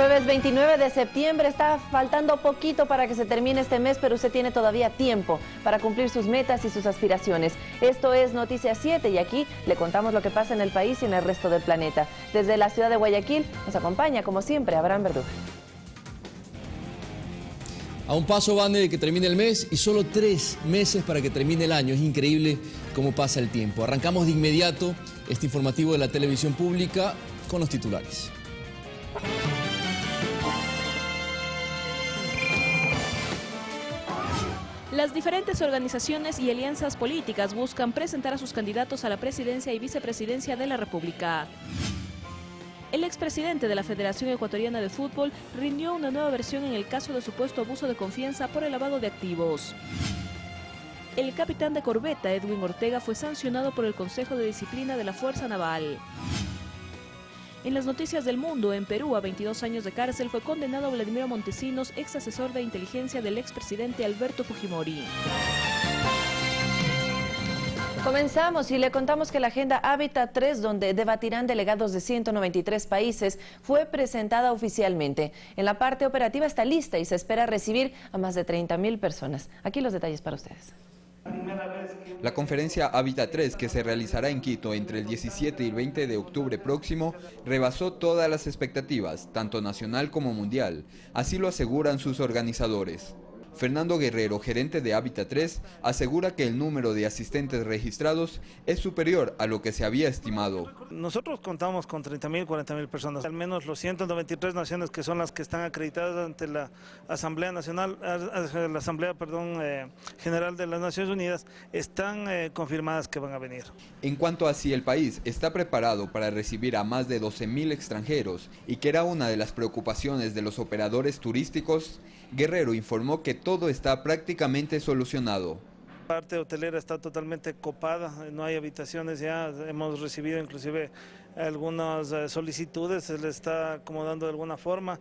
Jueves 29 de septiembre, está faltando poquito para que se termine este mes, pero usted tiene todavía tiempo para cumplir sus metas y sus aspiraciones. Esto es Noticias 7 y aquí le contamos lo que pasa en el país y en el resto del planeta. Desde la ciudad de Guayaquil nos acompaña, como siempre, Abraham Verdú. A un paso van de que termine el mes y solo 3 meses para que termine el año. Es increíble cómo pasa el tiempo. Arrancamos de inmediato este informativo de la televisión pública con los titulares. Las diferentes organizaciones y alianzas políticas buscan presentar a sus candidatos a la presidencia y vicepresidencia de la República. El expresidente de la Federación Ecuatoriana de Fútbol rindió una nueva versión en el caso de supuesto abuso de confianza por el lavado de activos. El capitán de corbeta, Edwin Ortega, fue sancionado por el Consejo de Disciplina de la Fuerza Naval. En las noticias del mundo, en Perú, a 22 años de cárcel fue condenado Vladimiro Montesinos, ex asesor de inteligencia del expresidente Alberto Fujimori. Comenzamos y le contamos que la Agenda Hábitat 3, donde debatirán delegados de 193 países, fue presentada oficialmente. En la parte operativa está lista y se espera recibir a más de 30.000 personas. Aquí los detalles para ustedes. La conferencia Hábitat 3, que se realizará en Quito entre el 17 y el 20 de octubre próximo, rebasó todas las expectativas, tanto nacional como mundial. Así lo aseguran sus organizadores. Fernando Guerrero, gerente de Hábitat 3, asegura que el número de asistentes registrados es superior a lo que se había estimado. Nosotros contamos con 30.000, 40.000 personas. Al menos los 193 naciones que son las que están acreditadas ante la Asamblea Nacional, la Asamblea, General de las Naciones Unidas, están confirmadas que van a venir. En cuanto a si el país está preparado para recibir a más de 12.000 extranjeros y que era una de las preocupaciones de los operadores turísticos, Guerrero informó que todo está prácticamente solucionado. La parte hotelera está totalmente copada, no hay habitaciones ya, hemos recibido inclusive algunas solicitudes, se le está acomodando de alguna forma.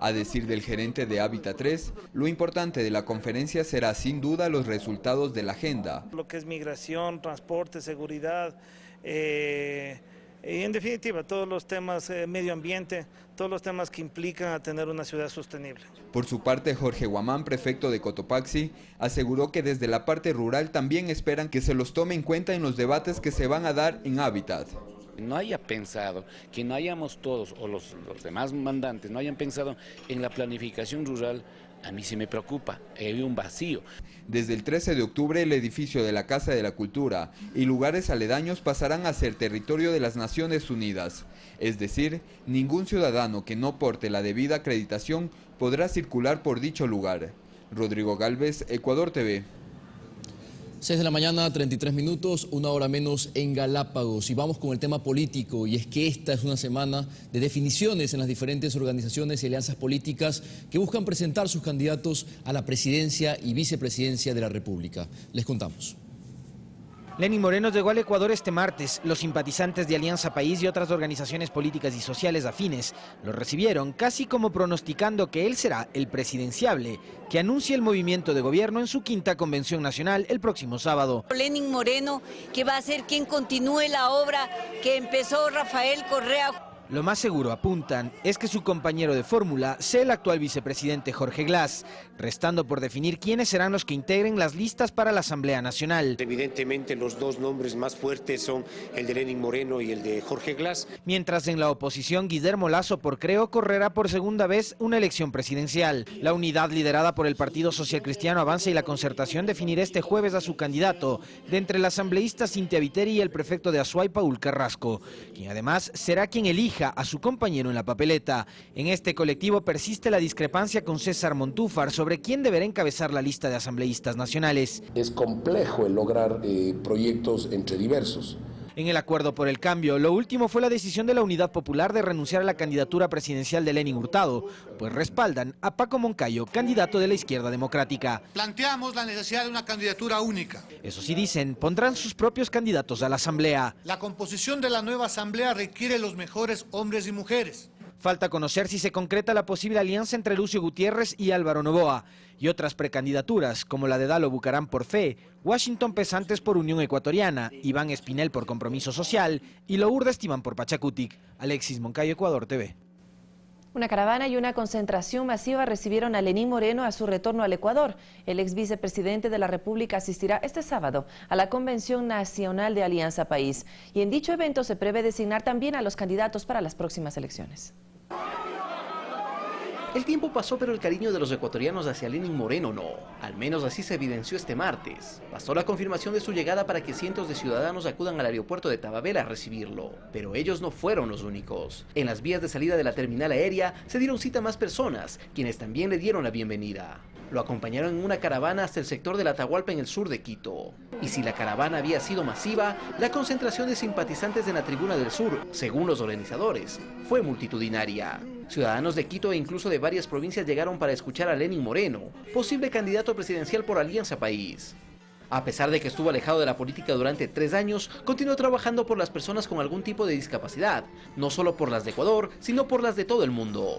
A decir del gerente de Hábitat 3, lo importante de la conferencia será sin duda los resultados de la agenda. Lo que es migración, transporte, seguridad, y en definitiva todos los temas medio ambiente, todos los temas que implican a tener una ciudad sostenible. Por su parte, Jorge Guamán, prefecto de Cotopaxi, aseguró que desde la parte rural también esperan que se los tome en cuenta en los debates que se van a dar en Hábitat. No haya pensado, que no hayamos todos, o los demás mandantes, no hayan pensado en la planificación rural, a mí sí me preocupa, hay un vacío. Desde el 13 de octubre el edificio de la Casa de la Cultura y lugares aledaños pasarán a ser territorio de las Naciones Unidas. Es decir, ningún ciudadano que no porte la debida acreditación podrá circular por dicho lugar. Rodrigo Galvez, Ecuador TV. 6 de la mañana, 33 minutos, 1 hora menos en Galápagos. Y vamos con el tema político, y es que esta es una semana de definiciones en las diferentes organizaciones y alianzas políticas que buscan presentar sus candidatos a la presidencia y vicepresidencia de la República. Les contamos. Lenín Moreno llegó al Ecuador este martes. Los simpatizantes de Alianza País y otras organizaciones políticas y sociales afines lo recibieron casi como pronosticando que él será el presidenciable que anuncia el movimiento de gobierno en su 5ª convención nacional el próximo sábado. Lenín Moreno, que va a ser quien continúe la obra que empezó Rafael Correa. Lo más seguro, apuntan, es que su compañero de fórmula sea el actual vicepresidente Jorge Glass, restando por definir quiénes serán los que integren las listas para la Asamblea Nacional. Evidentemente los dos nombres más fuertes son el de Lenín Moreno y el de Jorge Glass. Mientras en la oposición Guillermo Lasso por Creo correrá por segunda vez una elección presidencial. La unidad liderada por el Partido Social Cristiano Avanza y la Concertación definirá este jueves a su candidato, de entre la asambleísta Cintia Viteri y el prefecto de Azuay, Paul Carrasco, quien además será quien elija a su compañero en la papeleta. En este colectivo persiste la discrepancia con César Montúfar sobre quién deberá encabezar la lista de asambleístas nacionales. Es complejo el lograr proyectos entre diversos. En el acuerdo por el cambio, lo último fue la decisión de la Unidad Popular de renunciar a la candidatura presidencial de Lenín Hurtado, pues respaldan a Paco Moncayo, candidato de la Izquierda Democrática. Planteamos la necesidad de una candidatura única. Eso sí dicen, pondrán sus propios candidatos a la Asamblea. La composición de la nueva Asamblea requiere los mejores hombres y mujeres. Falta conocer si se concreta la posible alianza entre Lucio Gutiérrez y Álvaro Noboa, y otras precandidaturas, como la de Dalo Bucaram por FE, Washington Pesantes por Unión Ecuatoriana, Iván Espinel por Compromiso Social y Lourdes Timán por Pachacutic. Alexis Moncayo, Ecuador TV. Una caravana y una concentración masiva recibieron a Lenín Moreno a su retorno al Ecuador. El ex vicepresidente de la República asistirá este sábado a la Convención Nacional de Alianza País. Y en dicho evento se prevé designar también a los candidatos para las próximas elecciones. El tiempo pasó, pero el cariño de los ecuatorianos hacia Lenín Moreno no. Al menos así se evidenció este martes. Bastó la confirmación de su llegada para que cientos de ciudadanos acudan al aeropuerto de Tababela a recibirlo. Pero ellos no fueron los únicos. En las vías de salida de la terminal aérea se dieron cita más personas, quienes también le dieron la bienvenida. Lo acompañaron en una caravana hasta el sector de la Atahualpa en el sur de Quito. Y si la caravana había sido masiva, la concentración de simpatizantes en la Tribuna del Sur, según los organizadores, fue multitudinaria. Ciudadanos de Quito e incluso de varias provincias llegaron para escuchar a Lenín Moreno, posible candidato presidencial por Alianza País. A pesar de que estuvo alejado de la política durante 3 años, continuó trabajando por las personas con algún tipo de discapacidad, no solo por las de Ecuador, sino por las de todo el mundo.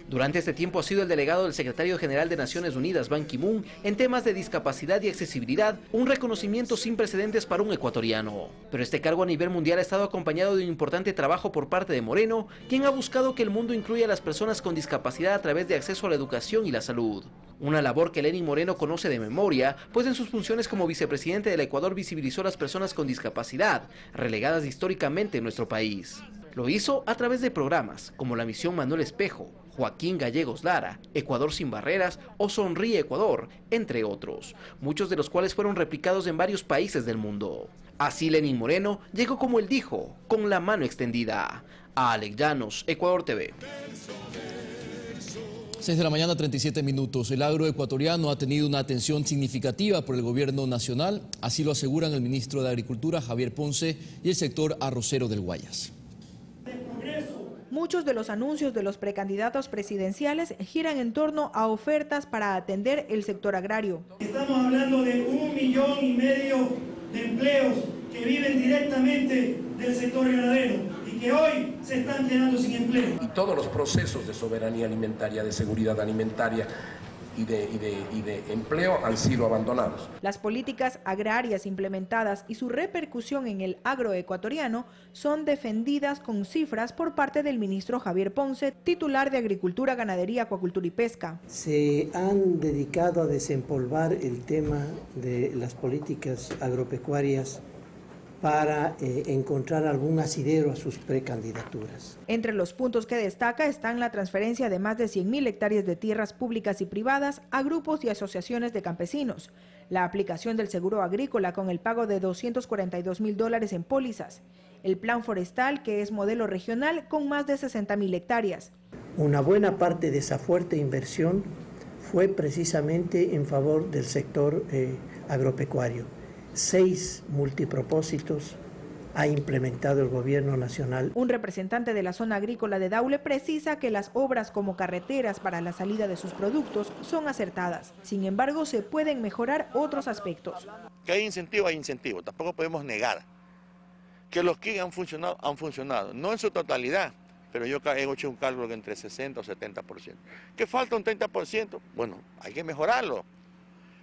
Durante este tiempo ha sido el delegado del secretario general de Naciones Unidas, Ban Ki-moon, en temas de discapacidad y accesibilidad, un reconocimiento sin precedentes para un ecuatoriano. Pero este cargo a nivel mundial ha estado acompañado de un importante trabajo por parte de Moreno, quien ha buscado que el mundo incluya a las personas con discapacidad a través de acceso a la educación y la salud. Una labor que Lenín Moreno conoce de memoria, pues en sus funciones como vicepresidente del Ecuador visibilizó a las personas con discapacidad, relegadas históricamente en nuestro país. Lo hizo a través de programas como la Misión Manuel Espejo, Joaquín Gallegos Lara, Ecuador sin Barreras o Sonríe Ecuador, entre otros, muchos de los cuales fueron replicados en varios países del mundo. Así Lenín Moreno llegó como él dijo, con la mano extendida. A Alex Llanos, Ecuador TV. 6 de la mañana, 37 minutos. El agro ecuatoriano ha tenido una atención significativa por el gobierno nacional, así lo aseguran el ministro de Agricultura, Javier Ponce, y el sector arrocero del Guayas. Muchos de los anuncios de los precandidatos presidenciales giran en torno a ofertas para atender el sector agrario. Estamos hablando de 1,5 millones de empleos que viven directamente del sector ganadero y que hoy se están quedando sin empleo. Y todos los procesos de soberanía alimentaria, de seguridad alimentaria y de empleo han sido abandonados. Las políticas agrarias implementadas y su repercusión en el agroecuatoriano son defendidas con cifras por parte del ministro Javier Ponce, titular de Agricultura, Ganadería, Acuacultura y Pesca. Se han dedicado a desempolvar el tema de las políticas agropecuarias para encontrar algún asidero a sus precandidaturas. Entre los puntos que destaca están la transferencia de más de 100.000 hectáreas de tierras públicas y privadas a grupos y asociaciones de campesinos, la aplicación del seguro agrícola con el pago de $242.000 en pólizas, el plan forestal que es modelo regional con más de 60.000 hectáreas. Una buena parte de esa fuerte inversión fue precisamente en favor del sector agropecuario. 6 multipropósitos ha implementado el gobierno nacional. Un representante de la zona agrícola de Daule precisa que las obras como carreteras para la salida de sus productos son acertadas. Sin embargo, se pueden mejorar otros aspectos. Que hay incentivo, tampoco podemos negar que los que han funcionado, no en su totalidad, pero yo he hecho un cálculo que entre 60 o 70%. ¿Que falta un 30%? Bueno, hay que mejorarlo.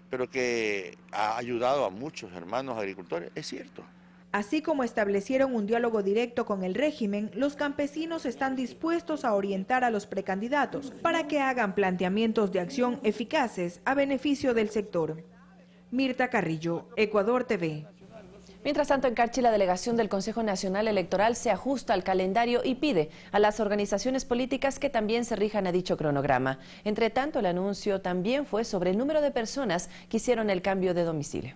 Pero que ha ayudado a muchos hermanos agricultores, es cierto. Así como establecieron un diálogo directo con el régimen, los campesinos están dispuestos a orientar a los precandidatos para que hagan planteamientos de acción eficaces a beneficio del sector. Mirta Carrillo, Ecuador TV. Mientras tanto, en Carchi, la delegación del Consejo Nacional Electoral se ajusta al calendario y pide a las organizaciones políticas que también se rijan a dicho cronograma. Entre tanto, el anuncio también fue sobre el número de personas que hicieron el cambio de domicilio.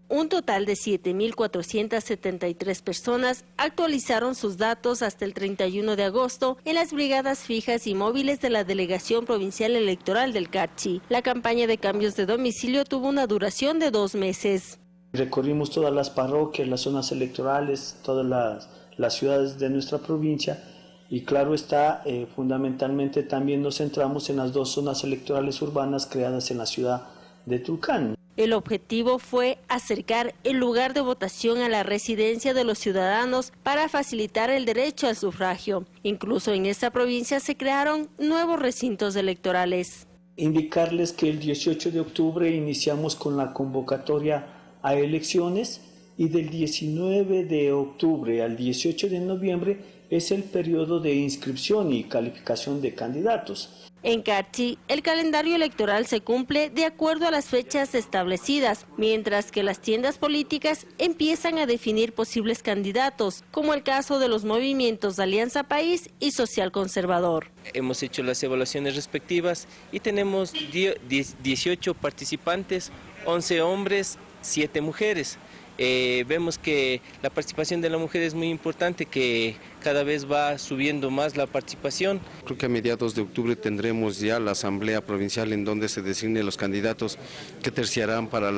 Un total de 7.473 personas actualizaron sus datos hasta el 31 de agosto en las brigadas fijas y móviles de la Delegación Provincial Electoral del Carchi. La campaña de cambios de domicilio tuvo una duración de 2 meses. Recorrimos todas las parroquias, las zonas electorales, todas las ciudades de nuestra provincia y claro está, fundamentalmente también nos centramos en las 2 zonas electorales urbanas creadas en la ciudad de Tulcán. El objetivo fue acercar el lugar de votación a la residencia de los ciudadanos para facilitar el derecho al sufragio. Incluso en esta provincia se crearon nuevos recintos electorales. Indicarles que el 18 de octubre iniciamos con la convocatoria a elecciones y del 19 de octubre al 18 de noviembre es el periodo de inscripción y calificación de candidatos. En Carchi, el calendario electoral se cumple de acuerdo a las fechas establecidas, mientras que las tiendas políticas empiezan a definir posibles candidatos, como el caso de los movimientos de Alianza País y Social Conservador. Hemos hecho las evaluaciones respectivas y tenemos 18 participantes, 11 hombres, 7 mujeres. Vemos que la participación de la mujer es muy importante, que cada vez va subiendo más la participación. Creo que a mediados de octubre tendremos ya la Asamblea Provincial en donde se designen los candidatos que terciarán para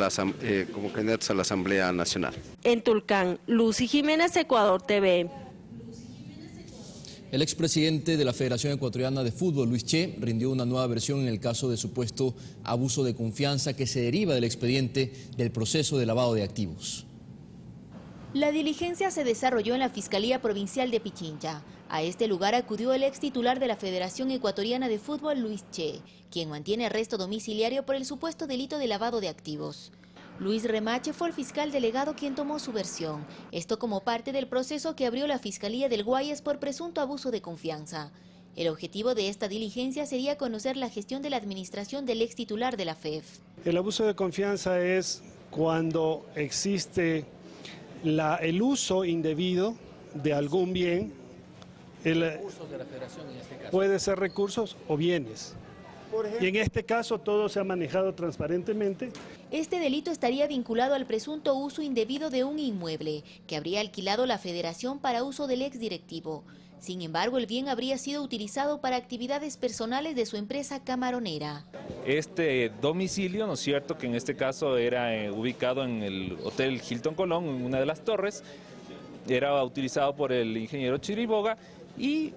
como candidatos a la Asamblea Nacional. En Tulcán, Lucy Jiménez, Ecuador TV. El expresidente de la Federación Ecuatoriana de Fútbol, Luis Che, rindió una nueva versión en el caso de supuesto abuso de confianza que se deriva del expediente del proceso de lavado de activos. La diligencia se desarrolló en la Fiscalía Provincial de Pichincha. A este lugar acudió el ex titular de la Federación Ecuatoriana de Fútbol, Luis Che, quien mantiene arresto domiciliario por el supuesto delito de lavado de activos. Luis Remache fue el fiscal delegado quien tomó su versión, esto como parte del proceso que abrió la Fiscalía del Guayas por presunto abuso de confianza. El objetivo de esta diligencia sería conocer la gestión de la administración del ex titular de la FEF. El abuso de confianza es cuando existe el uso indebido de algún bien, Recursos de la Federación en este caso. Puede ser recursos o bienes. Y en este caso todo se ha manejado transparentemente. Este delito estaría vinculado al presunto uso indebido de un inmueble que habría alquilado la Federación para uso del exdirectivo. Sin embargo, el bien habría sido utilizado para actividades personales de su empresa camaronera. Este domicilio, ¿no es cierto?, que en este caso era ubicado en el Hotel Hilton Colón, en una de las torres, era utilizado por el ingeniero Chiriboga y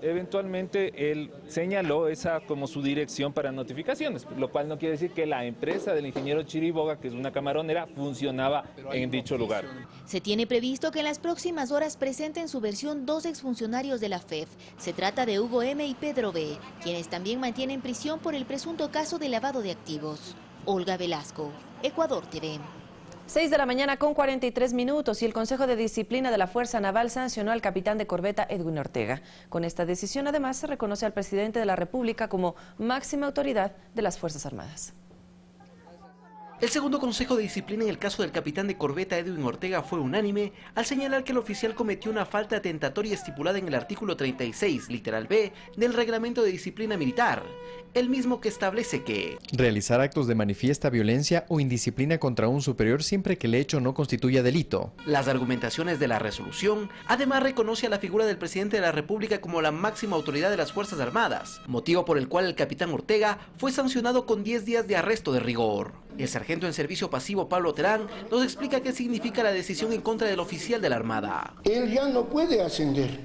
eventualmente él señaló esa como su dirección para notificaciones, lo cual no quiere decir que la empresa del ingeniero Chiriboga, que es una camaronera, funcionaba en dicho lugar. Se tiene previsto que en las próximas horas presenten su versión 2 exfuncionarios de la FEF. Se trata de Hugo M. y Pedro B., quienes también mantienen prisión por el presunto caso de lavado de activos. Olga Velasco, Ecuador TV. 6 de la mañana con 43 minutos y el Consejo de Disciplina de la Fuerza Naval sancionó al capitán de corbeta Edwin Ortega. Con esta decisión además se reconoce al presidente de la República como máxima autoridad de las Fuerzas Armadas. El segundo consejo de disciplina en el caso del capitán de corbeta Edwin Ortega fue unánime al señalar que el oficial cometió una falta atentatoria estipulada en el artículo 36, literal B, del reglamento de disciplina militar, el mismo que establece que realizar actos de manifiesta violencia o indisciplina contra un superior siempre que el hecho no constituya delito. Las argumentaciones de la resolución además reconoce a la figura del presidente de la República como la máxima autoridad de las Fuerzas Armadas, motivo por el cual el capitán Ortega fue sancionado con 10 días de arresto de rigor. El sargento en servicio pasivo Pablo Terán nos explica qué significa la decisión en contra del oficial de la Armada. Él ya no puede ascender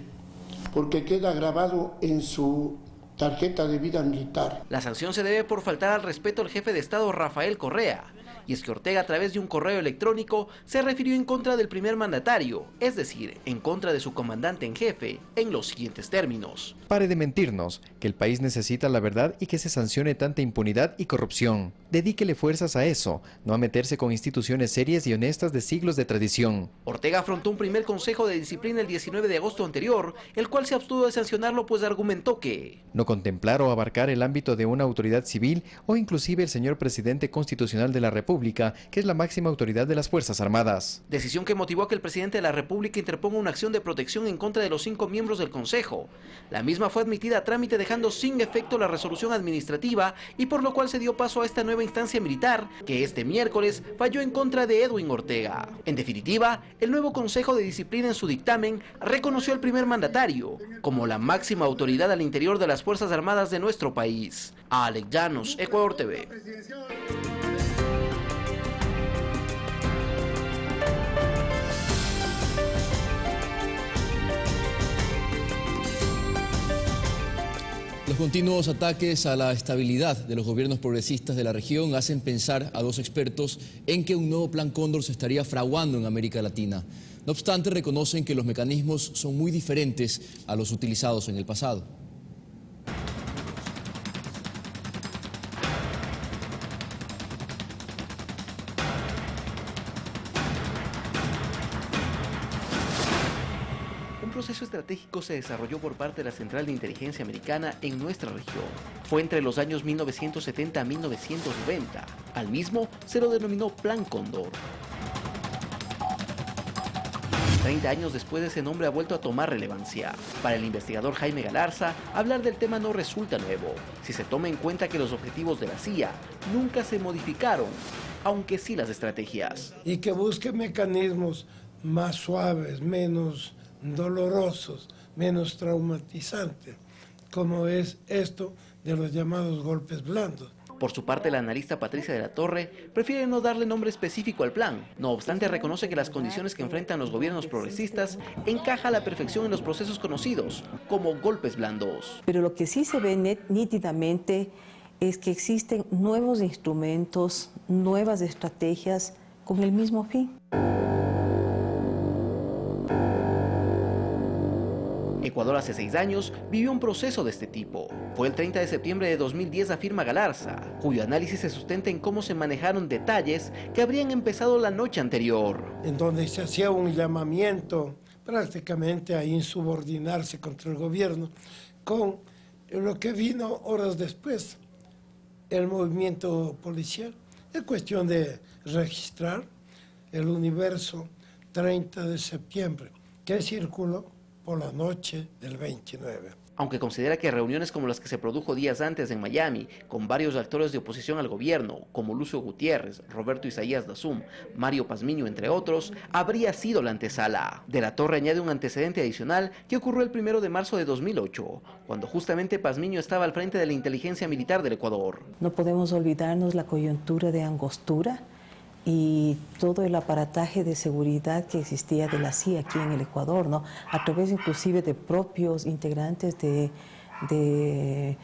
porque queda grabado en su tarjeta de vida militar. La sanción se debe por faltar al respeto al jefe de Estado Rafael Correa. Y es que Ortega, a través de un correo electrónico, se refirió en contra del primer mandatario, es decir, en contra de su comandante en jefe, en los siguientes términos. Pare de mentirnos, que el país necesita la verdad y que se sancione tanta impunidad y corrupción. Dedíquele fuerzas a eso, no a meterse con instituciones serias y honestas de siglos de tradición. Ortega afrontó un primer consejo de disciplina el 19 de agosto anterior, el cual se abstuvo de sancionarlo pues argumentó que no contemplar o abarcar el ámbito de una autoridad civil o inclusive el señor presidente constitucional de la República, que es la máxima autoridad de las Fuerzas Armadas. Decisión que motivó a que el presidente de la República interponga una acción de protección en contra de los 5 miembros del Consejo. La misma fue admitida a trámite dejando sin efecto la resolución administrativa y por lo cual se dio paso a esta nueva instancia militar que este miércoles falló en contra de Edwin Ortega. En definitiva, el nuevo Consejo de Disciplina en su dictamen reconoció al primer mandatario como la máxima autoridad al interior de las Fuerzas Armadas de nuestro país. Alex Llanos, Ecuador TV. Los continuos ataques a la estabilidad de los gobiernos progresistas de la región hacen pensar a dos expertos en que un nuevo plan Cóndor se estaría fraguando en América Latina. No obstante, reconocen que los mecanismos son muy diferentes a los utilizados en el pasado. proceso estratégico se desarrolló por parte de la Central de Inteligencia Americana en nuestra región. Fue entre los años 1970 a 1990. Al mismo se lo denominó Plan Cóndor. 30 años después, ese nombre ha vuelto a tomar relevancia. Para el investigador Jaime Galarza, hablar del tema no resulta nuevo, si se toma en cuenta que los objetivos de la CIA nunca se modificaron, aunque sí las estrategias. Y que busque mecanismos más suaves, menos dolorosos, menos traumatizantes, como es esto de los llamados golpes blandos. Por su parte, la analista Patricia de la Torre prefiere no darle nombre específico al plan. No obstante, reconoce que las condiciones que enfrentan los gobiernos progresistas encaja a la perfección en los procesos conocidos como golpes blandos. Pero lo que sí se ve nítidamente es que existen nuevos instrumentos, nuevas estrategias con el mismo fin. Ecuador hace 6 años vivió un proceso de este tipo. Fue el 30 de septiembre de 2010, afirma Galarza, cuyo análisis se sustenta en cómo se manejaron detalles que habrían empezado la noche anterior. En donde se hacía un llamamiento prácticamente a insubordinarse contra el gobierno, con lo que vino horas después, el movimiento policial. Es cuestión de registrar el universo 30 de septiembre, que circuló por la noche del 29. Aunque considera que reuniones como las que se produjo días antes en Miami, con varios actores de oposición al gobierno, como Lucio Gutiérrez, Roberto Isaías Dazum, Mario Pazmiño, entre otros, habría sido la antesala. De la Torre añade un antecedente adicional que ocurrió el 1 de marzo de 2008, cuando justamente Pazmiño estaba al frente de la inteligencia militar del Ecuador. No podemos olvidarnos la coyuntura de Angostura y todo el aparataje de seguridad que existía de la CIA aquí en el Ecuador, ¿no? A través inclusive de propios integrantes de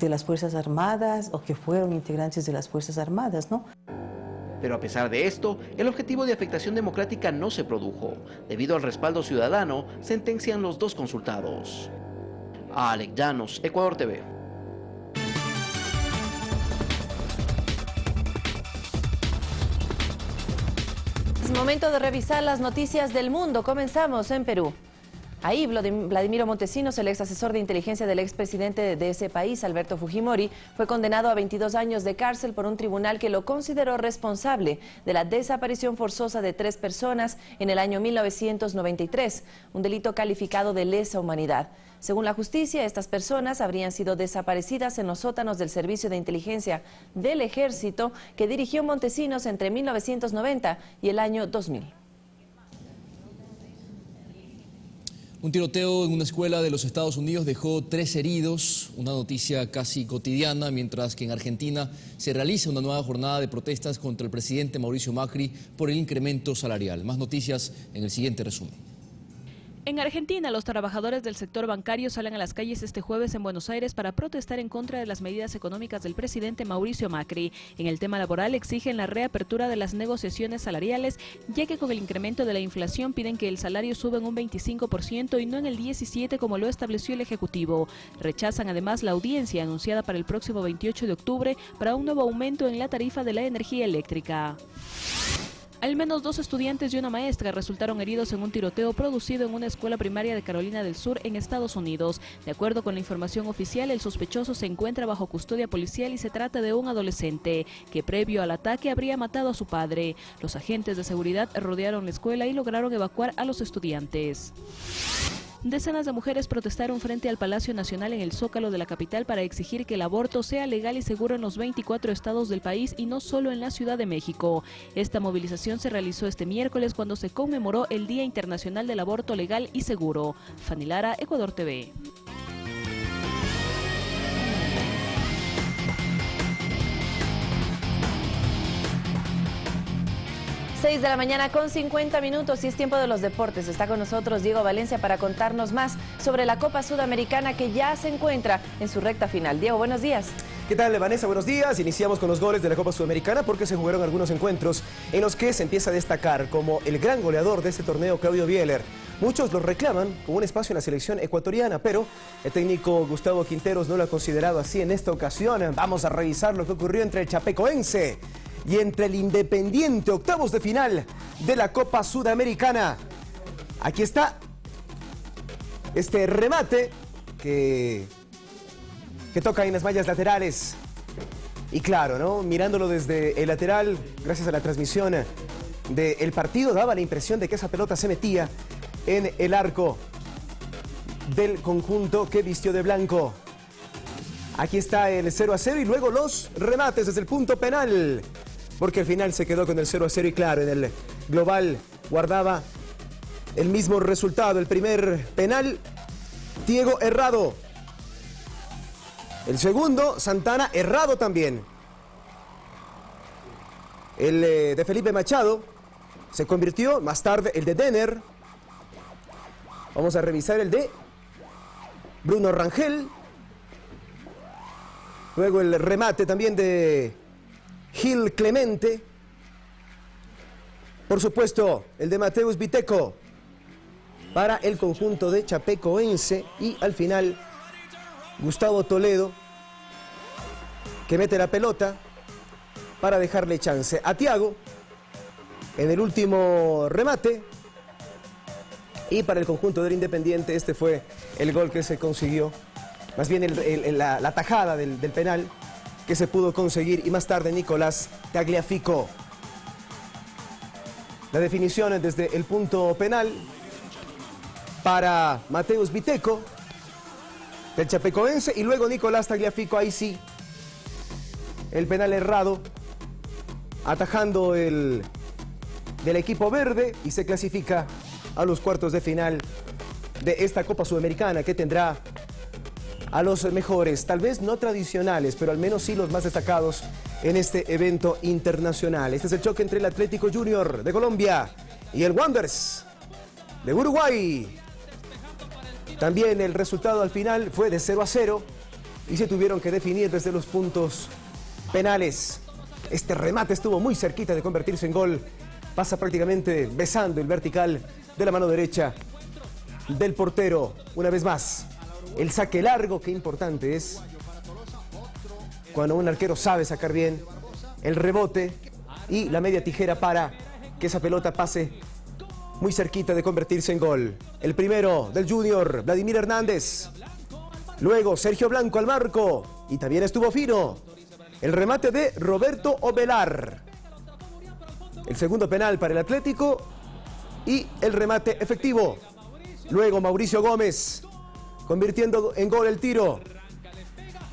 las Fuerzas Armadas o que fueron integrantes de las Fuerzas Armadas, ¿no? Pero a pesar de esto, el objetivo de afectación democrática no se produjo. Debido al respaldo ciudadano, sentencian los dos consultados. Alex Llanos, Ecuador TV. Es momento de revisar las noticias del mundo. Comenzamos en Perú. Ahí Vladimiro Montesinos, el ex asesor de inteligencia del expresidente de ese país, Alberto Fujimori, fue condenado a 22 años de cárcel por un tribunal que lo consideró responsable de la desaparición forzosa de 3 personas en el año 1993, un delito calificado de lesa humanidad. Según la justicia, estas personas habrían sido desaparecidas en los sótanos del Servicio de Inteligencia del Ejército que dirigió Montesinos entre 1990 y el año 2000. Un tiroteo en una escuela de los Estados Unidos dejó 3 heridos, una noticia casi cotidiana, mientras que en Argentina se realiza una nueva jornada de protestas contra el presidente Mauricio Macri por el incremento salarial. Más noticias en el siguiente resumen. En Argentina, los trabajadores del sector bancario salen a las calles este jueves en Buenos Aires para protestar en contra de las medidas económicas del presidente Mauricio Macri. En el tema laboral exigen la reapertura de las negociaciones salariales, ya que con el incremento de la inflación piden que el salario suba en un 25% y no en el 17% como lo estableció el Ejecutivo. Rechazan además la audiencia anunciada para el próximo 28 de octubre para un nuevo aumento en la tarifa de la energía eléctrica. Al menos 2 estudiantes y una maestra resultaron heridos en un tiroteo producido en una escuela primaria de Carolina del Sur, en Estados Unidos. De acuerdo con la información oficial, el sospechoso se encuentra bajo custodia policial y se trata de un adolescente que previo al ataque habría matado a su padre. Los agentes de seguridad rodearon la escuela y lograron evacuar a los estudiantes. Decenas de mujeres protestaron frente al Palacio Nacional en el Zócalo de la capital para exigir que el aborto sea legal y seguro en los 24 estados del país y no solo en la Ciudad de México. Esta movilización se realizó este miércoles cuando se conmemoró el Día Internacional del Aborto Legal y Seguro. Fanny Lara, Ecuador TV. 6 de la mañana con 50 minutos y es tiempo de los deportes. Está con nosotros Diego Valencia para contarnos más sobre la Copa Sudamericana que ya se encuentra en su recta final. Diego, buenos días. ¿Qué tal, Vanessa? Buenos días. Iniciamos con los goles de la Copa Sudamericana porque se jugaron algunos encuentros en los que se empieza a destacar como el gran goleador de este torneo, Claudio Bieler. Muchos lo reclaman como un espacio en la selección ecuatoriana, pero el técnico Gustavo Quinteros no lo ha considerado así en esta ocasión. Vamos a revisar lo que ocurrió entre el Chapecoense y entre el Independiente, octavos de final de la Copa Sudamericana. Aquí está este remate que toca en las mallas laterales. Y claro, ¿no? Mirándolo desde el lateral, gracias a la transmisión del partido, daba la impresión de que esa pelota se metía en el arco del conjunto que vistió de blanco. Aquí está el 0-0 y luego los remates desde el punto penal, porque al final se quedó con el 0-0 y claro, en el global guardaba el mismo resultado. El primer penal, Diego errado. El segundo, Santana errado también. El de Felipe Machado se convirtió más tarde el de Denner. Vamos a revisar el de Bruno Rangel. Luego el remate también de Gil Clemente. Por supuesto, el de Mateus Biteco para el conjunto de Chapecoense. Y al final, Gustavo Toledo, que mete la pelota para dejarle chance a Thiago en el último remate. Y para el conjunto del Independiente, este fue el gol que se consiguió. Más bien la tajada del penal que se pudo conseguir. Y más tarde Nicolás Tagliafico. La definición desde el punto penal para Mateus Biteco del Chapecoense. Y luego Nicolás Tagliafico, ahí sí, el penal errado, atajando del equipo verde, y se clasifica a los cuartos de final de esta Copa Sudamericana, que tendrá a los mejores, tal vez no tradicionales, pero al menos sí los más destacados en este evento internacional. Este es el choque entre el Atlético Junior de Colombia y el Wanderers de Uruguay. También el resultado al final fue de 0-0 y se tuvieron que definir desde los puntos penales. Este remate estuvo muy cerquita de convertirse en gol. Pasa prácticamente besando el vertical de la mano derecha del portero. Una vez más, el saque largo, qué importante es cuando un arquero sabe sacar bien el rebote y la media tijera para que esa pelota pase muy cerquita de convertirse en gol. El primero del Junior, Vladimir Hernández. Luego Sergio Blanco al marco y también estuvo fino el remate de Roberto Ovelar. El segundo penal para el Atlético y el remate efectivo. Luego Mauricio Gómez convirtiendo en gol el tiro.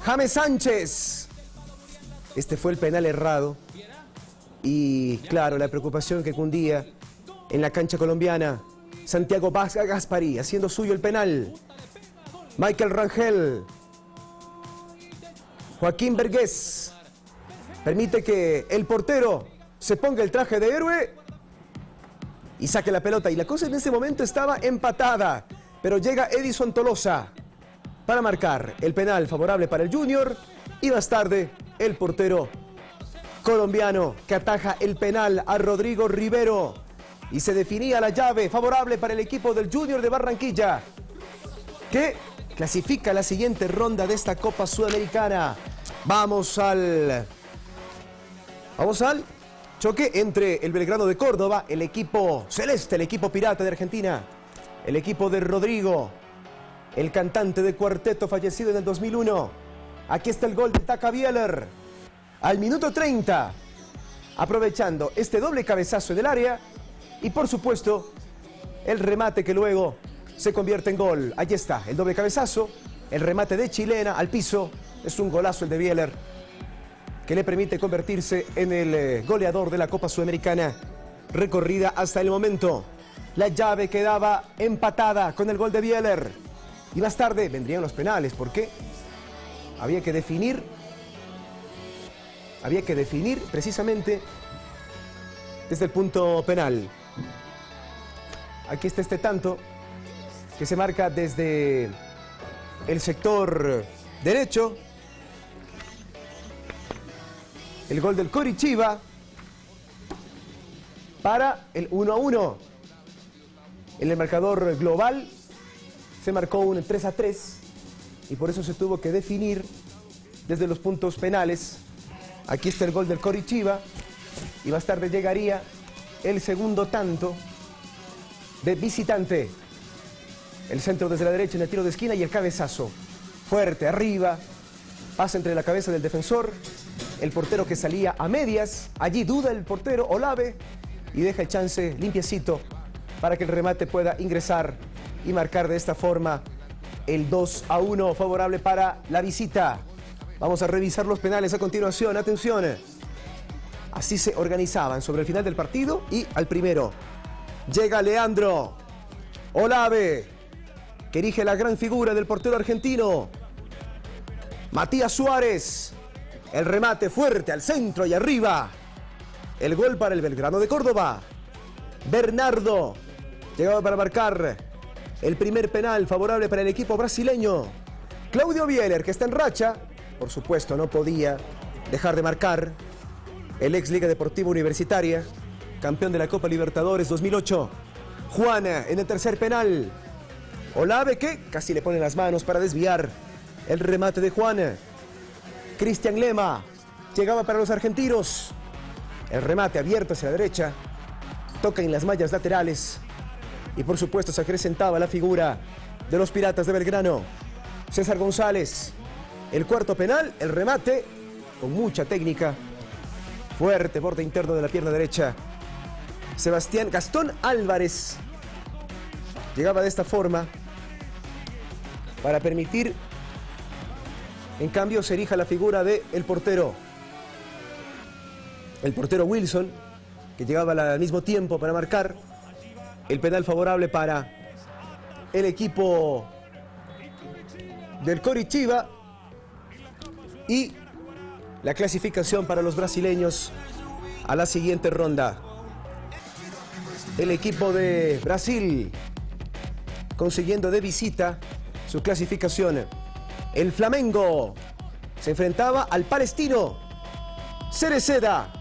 James Sánchez. Este fue el penal errado. Y claro, la preocupación que cundía en la cancha colombiana. Santiago Gaspari haciendo suyo el penal. Michael Rangel. Joaquín Vergés permite que el portero se ponga el traje de héroe y saque la pelota. Y la cosa en ese momento estaba empatada, pero llega Edison Tolosa para marcar el penal favorable para el Junior. Y más tarde el portero colombiano que ataja el penal a Rodrigo Rivero. Y se definía la llave favorable para el equipo del Junior de Barranquilla, que clasifica la siguiente ronda de esta Copa Sudamericana. Vamos al choque entre el Belgrano de Córdoba, el equipo celeste, el equipo pirata de Argentina, el equipo de Rodrigo, el cantante de cuarteto fallecido en el 2001. Aquí está el gol de Taca Bieler al minuto 30, aprovechando este doble cabezazo en el área y por supuesto el remate que luego se convierte en gol. Allí está el doble cabezazo, el remate de chilena al piso. Es un golazo el de Bieler que le permite convertirse en el goleador de la Copa Sudamericana recorrida hasta el momento. La llave quedaba empatada con el gol de Bieler. Y más tarde vendrían los penales, porque había que definir precisamente desde el punto penal. Aquí está este tanto que se marca desde el sector derecho. El gol del Coritiba para el 1-1. En el marcador global se marcó un 3-3 y por eso se tuvo que definir desde los puntos penales. Aquí está el gol del Coritiba y más tarde llegaría el segundo tanto de visitante. El centro desde la derecha en el tiro de esquina y el cabezazo. Fuerte, arriba. Pasa entre la cabeza del defensor. El portero que salía a medias. Allí duda el portero, Olave. Y deja el chance limpiecito para que el remate pueda ingresar y marcar de esta forma el 2-1 favorable para la visita. Vamos a revisar los penales a continuación. Atención. Así se organizaban sobre el final del partido y al primero. Llega Leandro Olave, que erige la gran figura del portero argentino. Matías Suárez. El remate fuerte al centro y arriba. El gol para el Belgrano de Córdoba. Bernardo llegaba para marcar el primer penal favorable para el equipo brasileño. Claudio Bieler, que está en racha, por supuesto no podía dejar de marcar. El ex Liga Deportiva Universitaria, campeón de la Copa Libertadores 2008. Juana en el tercer penal. Olave, que casi le pone las manos para desviar el remate de Juana. Cristian Lema llegaba para los argentinos. El remate abierto hacia la derecha. Toca en las mallas laterales. Y por supuesto se acrecentaba la figura de los Piratas de Belgrano. César González. El cuarto penal, el remate con mucha técnica. Fuerte borde interno de la pierna derecha. Gastón Álvarez llegaba de esta forma para permitir, en cambio, se erija la figura del portero. El portero Wilson, que llegaba al mismo tiempo para marcar el penal favorable para el equipo del Coritiba y la clasificación para los brasileños a la siguiente ronda. El equipo de Brasil consiguiendo de visita su clasificación. El Flamengo se enfrentaba al Palestino. Cereceda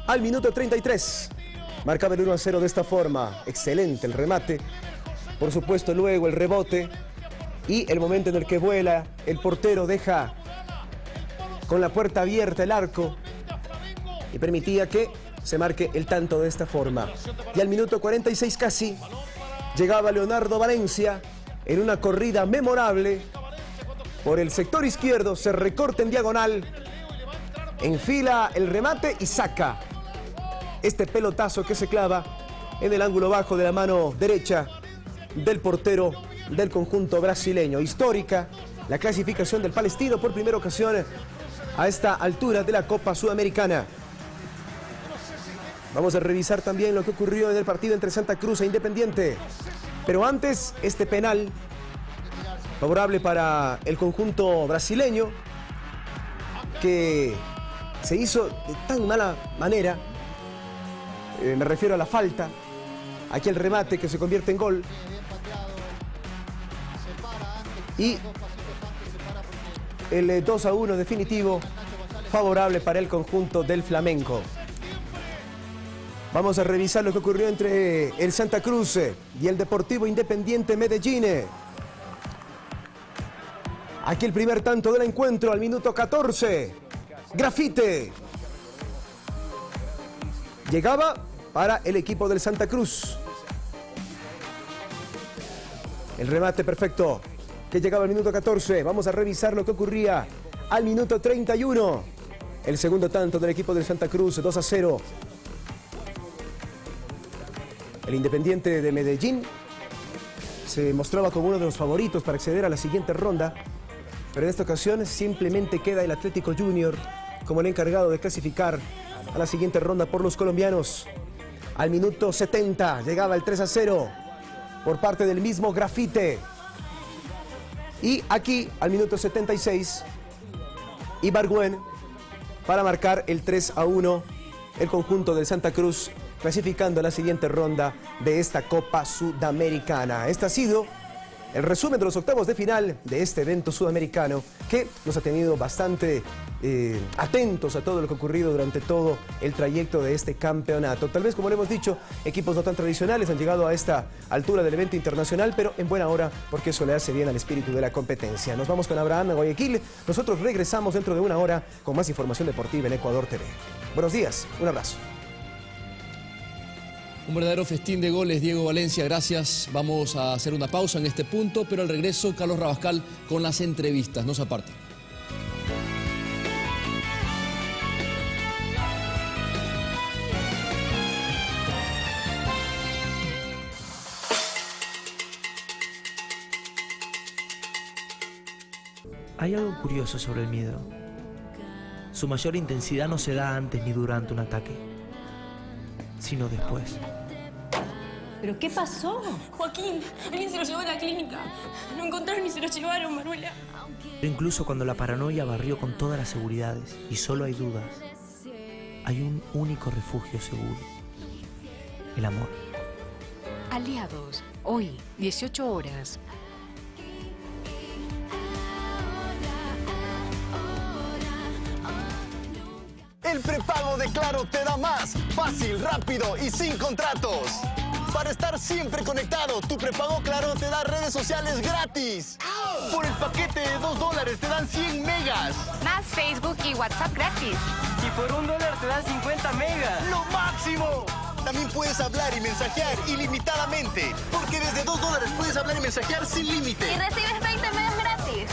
al minuto 33. Marcaba el 1-0 de esta forma. Excelente el remate. Por supuesto luego el rebote. Y el momento en el que vuela, el portero deja con la puerta abierta el arco. Y permitía que se marque el tanto de esta forma. Y al minuto 46 casi, llegaba Leonardo Valencia en una corrida memorable. Por el sector izquierdo, se recorta en diagonal. Enfila el remate y saca este pelotazo que se clava en el ángulo bajo de la mano derecha del portero del conjunto brasileño. Histórica la clasificación del Palestino por primera ocasión a esta altura de la Copa Sudamericana. Vamos a revisar también lo que ocurrió en el partido entre Santa Cruz e Independiente. Pero antes, este penal favorable para el conjunto brasileño, que se hizo de tan mala manera. Me refiero a la falta. Aquí el remate que se convierte en gol. Y el 2-1 definitivo favorable para el conjunto del Flamengo. Vamos a revisar lo que ocurrió entre el Santa Cruz y el Deportivo Independiente Medellín. Aquí el primer tanto del encuentro al minuto 14. Grafite. Llegaba para el equipo del Santa Cruz. El remate perfecto que llegaba al minuto 14. Vamos a revisar lo que ocurría al minuto 31. El segundo tanto del equipo del Santa Cruz, 2-0. El Independiente de Medellín se mostraba como uno de los favoritos para acceder a la siguiente ronda, pero en esta ocasión simplemente queda el Atlético Junior como el encargado de clasificar a la siguiente ronda por los colombianos. Al minuto 70 llegaba el 3-0 por parte del mismo Grafite. Y aquí, al minuto 76, Ibargüen para marcar el 3-1, el conjunto del Santa Cruz clasificando a la siguiente ronda de esta Copa Sudamericana. Este ha sido el resumen de los octavos de final de este evento sudamericano que nos ha tenido bastante atentos a todo lo que ha ocurrido durante todo el trayecto de este campeonato. Tal vez, como le hemos dicho, equipos no tan tradicionales han llegado a esta altura del evento internacional, pero en buena hora porque eso le hace bien al espíritu de la competencia. Nos vamos con Abraham a Guayaquil. Nosotros regresamos dentro de una hora con más información deportiva en Ecuador TV. Buenos días, un abrazo. Un verdadero festín de goles, Diego Valencia, gracias. Vamos a hacer una pausa en este punto, pero al regreso, Carlos Rabascal con las entrevistas. No se aparten. Hay algo curioso sobre el miedo. Su mayor intensidad no se da antes ni durante un ataque, sino después. ¿Pero qué pasó? Joaquín, alguien se lo llevó a la clínica. Lo encontraron y se lo llevaron, Manuela. Pero incluso cuando la paranoia barrió con todas las seguridades y solo hay dudas, hay un único refugio seguro: el amor. Aliados, hoy, 18 horas. El prepago de Claro te da más, fácil, rápido y sin contratos. Para estar siempre conectado, tu prepago Claro te da redes sociales gratis. Por el paquete de $2 te dan 100 megas. Más Facebook y WhatsApp gratis. Y por $1 te dan 50 megas. ¡Lo máximo! También puedes hablar y mensajear ilimitadamente, porque desde $2 puedes hablar y mensajear sin límite. Y recibes 20 megas gratis.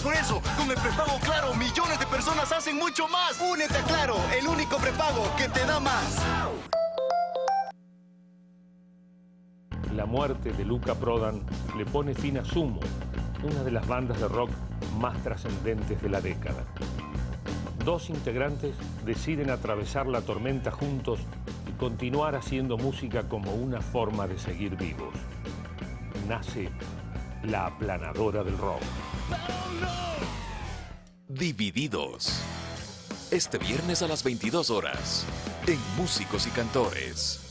Por eso, con el prepago Claro, millones de personas hacen mucho más. Únete a Claro, el único prepago que te da más. La muerte de Luca Prodan le pone fin a Sumo, una de las bandas de rock más trascendentes de la década. Dos integrantes deciden atravesar la tormenta juntos y continuar haciendo música como una forma de seguir vivos. Nace la aplanadora del rock. Divididos. Este viernes a las 22 horas, en Músicos y Cantores.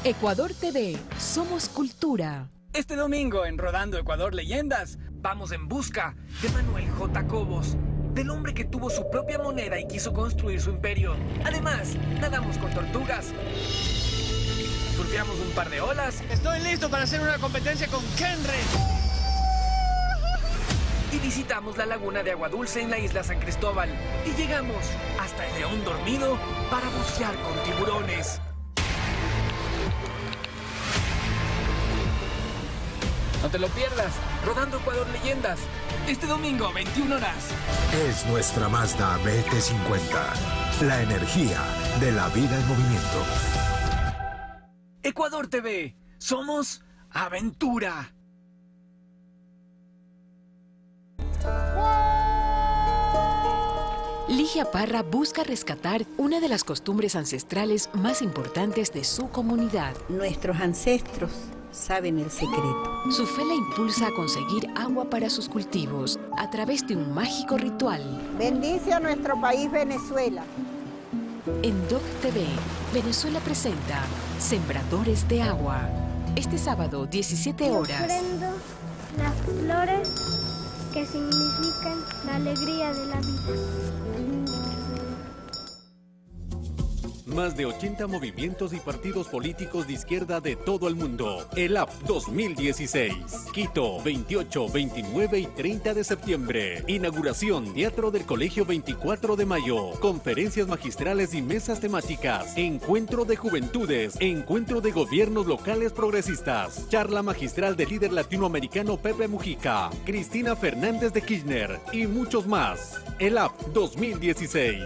Ecuador TV, somos cultura. Este domingo en Rodando Ecuador Leyendas, vamos en busca de Manuel J. Cobos, del hombre que tuvo su propia moneda y quiso construir su imperio. Además, nadamos con tortugas, surfeamos un par de olas. Estoy listo para hacer una competencia con Henry. Y visitamos la laguna de Agua Dulce en la isla San Cristóbal. Y llegamos hasta el León Dormido para bucear con tiburones. No te lo pierdas, Rodando Ecuador Leyendas, este domingo, 21 horas. Es nuestra Mazda BT50, la energía de la vida en movimiento. Ecuador TV, somos aventura. Ligia Parra busca rescatar una de las costumbres ancestrales más importantes de su comunidad. Nuestros ancestros saben el secreto. Su fe la impulsa a conseguir agua para sus cultivos a través de un mágico ritual. Bendice a nuestro país Venezuela. En DOC TV, Venezuela presenta Sembradores de Agua. Este sábado, 17 horas. Prendo las flores que significan la alegría de la vida. Más de 80 movimientos y partidos políticos de izquierda de todo el mundo. ELAP 2016. Quito, 28, 29 y 30 de septiembre. Inauguración Teatro del Colegio 24 de mayo. Conferencias magistrales y mesas temáticas. Encuentro de juventudes. Encuentro de gobiernos locales progresistas. Charla magistral del líder latinoamericano Pepe Mujica. Cristina Fernández de Kirchner. Y muchos más. ELAP 2016.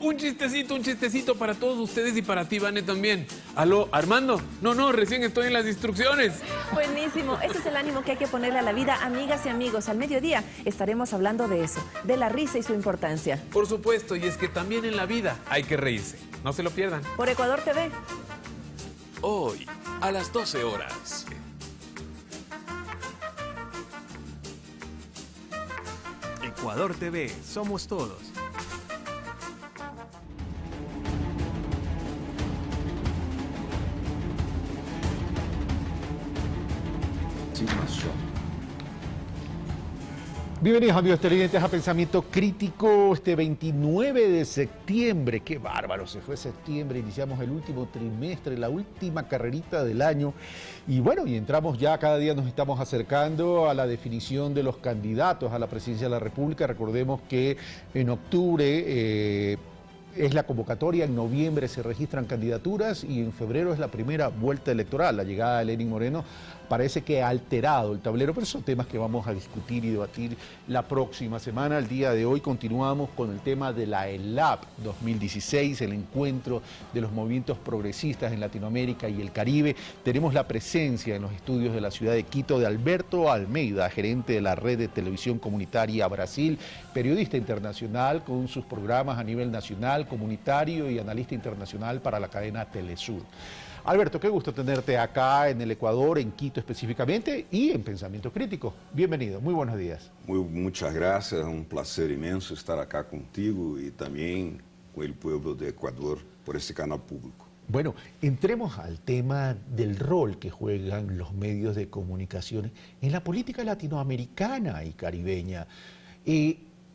Un chistecito para todos ustedes y para ti, Vane, también. ¿Aló, Armando? No, recién estoy en las instrucciones. Buenísimo. Ese es el ánimo que hay que ponerle a la vida, amigas y amigos. Al mediodía estaremos hablando de eso, de la risa y su importancia. Por supuesto, y es que también en la vida hay que reírse. No se lo pierdan. Por Ecuador TV. Hoy, a las 12 horas. Ecuador TV, somos todos. Bienvenidos, amigos televidentes, a Pensamiento Crítico. Este 29 de septiembre, qué bárbaro, se fue septiembre, iniciamos el último trimestre, la última carrerita del año. Y bueno, y entramos ya, cada día nos estamos acercando a la definición de los candidatos a la presidencia de la República. Recordemos que en octubre es la convocatoria, en noviembre se registran candidaturas y en febrero es la primera vuelta electoral. La llegada de Lenín Moreno parece que ha alterado el tablero, pero son temas que vamos a discutir y debatir la próxima semana. El día de hoy continuamos con el tema de la ELAP 2016, el encuentro de los movimientos progresistas en Latinoamérica y el Caribe. Tenemos la presencia en los estudios de la ciudad de Quito de Alberto Almeida, gerente de la red de televisión comunitaria Brasil, periodista internacional con sus programas a nivel nacional, comunitario y analista internacional para la cadena Telesur. Alberto, qué gusto tenerte acá en el Ecuador, en Quito específicamente, y en Pensamiento Crítico. Bienvenido, muy buenos días. Muchas gracias, un placer inmenso estar acá contigo y también con el pueblo de Ecuador por este canal público. Bueno, entremos al tema del rol que juegan los medios de comunicación en la política latinoamericana y caribeña.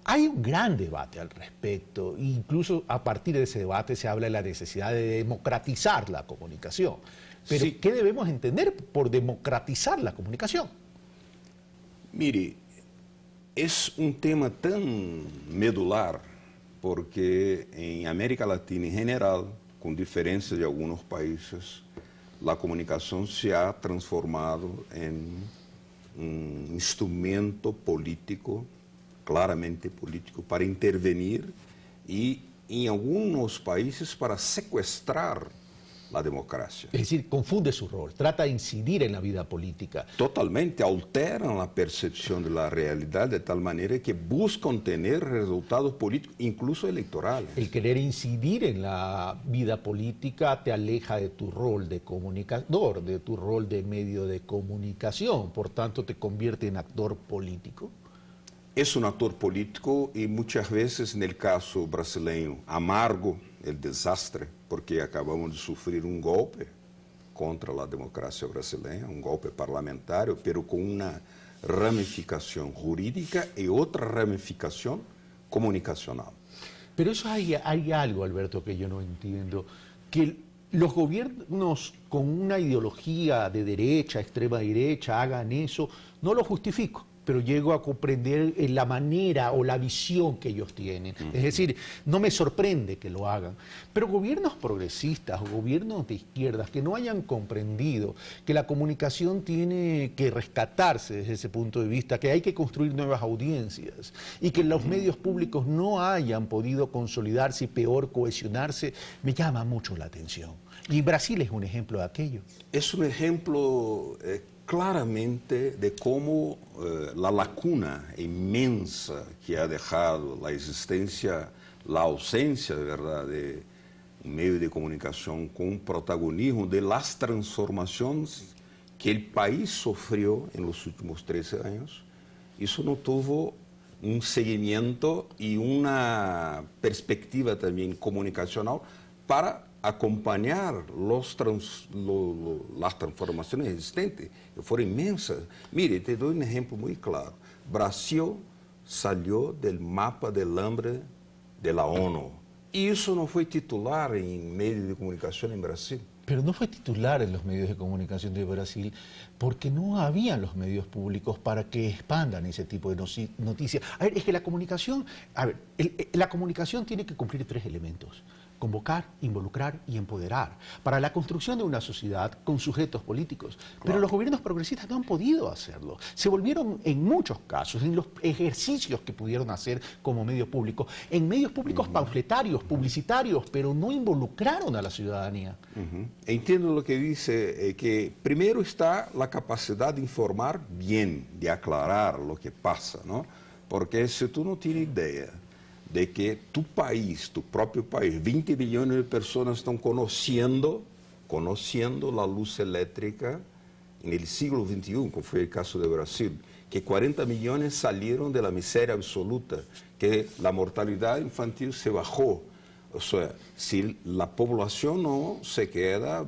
Hay un gran debate al respecto, incluso a partir de ese debate se habla de la necesidad de democratizar la comunicación. Pero, sí, ¿qué debemos entender por democratizar la comunicación? Mire, es un tema tan medular porque en América Latina en general, con diferencia de algunos países, la comunicación se ha transformado en un instrumento político, claramente político, para intervenir y en algunos países para secuestrar la democracia. Es decir, confunde su rol, trata de incidir en la vida política. Totalmente, alteran la percepción de la realidad de tal manera que buscan tener resultados políticos, incluso electorales. El querer incidir en la vida política te aleja de tu rol de comunicador, de tu rol de medio de comunicación, por tanto te convierte en actor político. Es un actor político y muchas veces en el caso brasileño amargo el desastre porque acabamos de sufrir un golpe contra la democracia brasileña, un golpe parlamentario, pero con una ramificación jurídica y otra ramificación comunicacional. Pero eso hay algo, Alberto, que yo no entiendo, que los gobiernos con una ideología de derecha, extrema derecha, hagan eso, no lo justifico, pero llego a comprender la manera o la visión que ellos tienen. Es decir, no me sorprende que lo hagan. Pero gobiernos progresistas o gobiernos de izquierdas que no hayan comprendido que la comunicación tiene que rescatarse desde ese punto de vista, que hay que construir nuevas audiencias y que los medios públicos no hayan podido consolidarse y peor cohesionarse, me llama mucho la atención. Y Brasil es un ejemplo de aquello. Es un ejemplo claramente de cómo la lacuna inmensa que ha dejado la existencia, la ausencia de verdad de un medio de comunicación con protagonismo de las transformaciones que el país sufrió en los últimos 13 años. Eso no tuvo un seguimiento y una perspectiva también comunicacional para acompañar las transformaciones existentes, que fueron inmensas. Mire, te doy un ejemplo muy claro. Brasil salió del mapa del hambre de la ONU. Y eso no fue titular en medios de comunicación en Brasil. Pero no fue titular en los medios de comunicación de Brasil porque no habían los medios públicos para que expandan ese tipo de noticias. A ver, es que la comunicación, la comunicación tiene que cumplir 3 elementos: convocar, involucrar y empoderar, para la construcción de una sociedad con sujetos políticos. Claro. Pero los gobiernos progresistas no han podido hacerlo. Se volvieron, en muchos casos, en los ejercicios que pudieron hacer como medio público, en medios públicos panfletarios, publicitarios, pero no involucraron a la ciudadanía. Entiendo lo que dice, que primero está la capacidad de informar bien, de aclarar lo que pasa, ¿no? Porque si tú no tienes idea de que tu país, tu propio país, 20 millones de personas están conociendo la luz eléctrica en el siglo XXI, como fue el caso de Brasil, que 40 millones salieron de la miseria absoluta, que la mortalidad infantil se bajó. O sea, si la población no se queda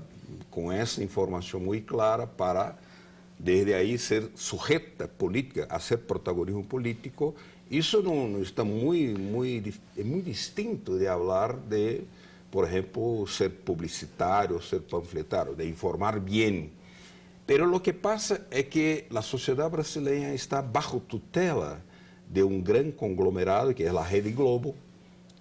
con esa información muy clara para desde ahí ser sujeta política, hacer protagonismo político, eso no está es muy distinto de hablar de, por ejemplo, ser publicitario, ser panfletario, de informar bien. Pero lo que pasa es que la sociedad brasileña está bajo tutela de un gran conglomerado que es la Rede Globo,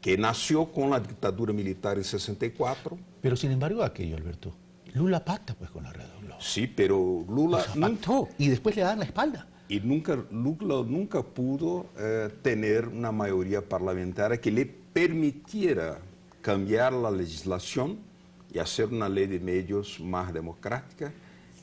que nació con la dictadura militar en 64. Pero sin embargo aquello, Alberto, Lula pacta pues con la Rede Globo. Sí, pero Lula pactó y después le dan la espalda. Y Lula nunca pudo tener una mayoría parlamentaria que le permitiera cambiar la legislación y hacer una ley de medios más democrática,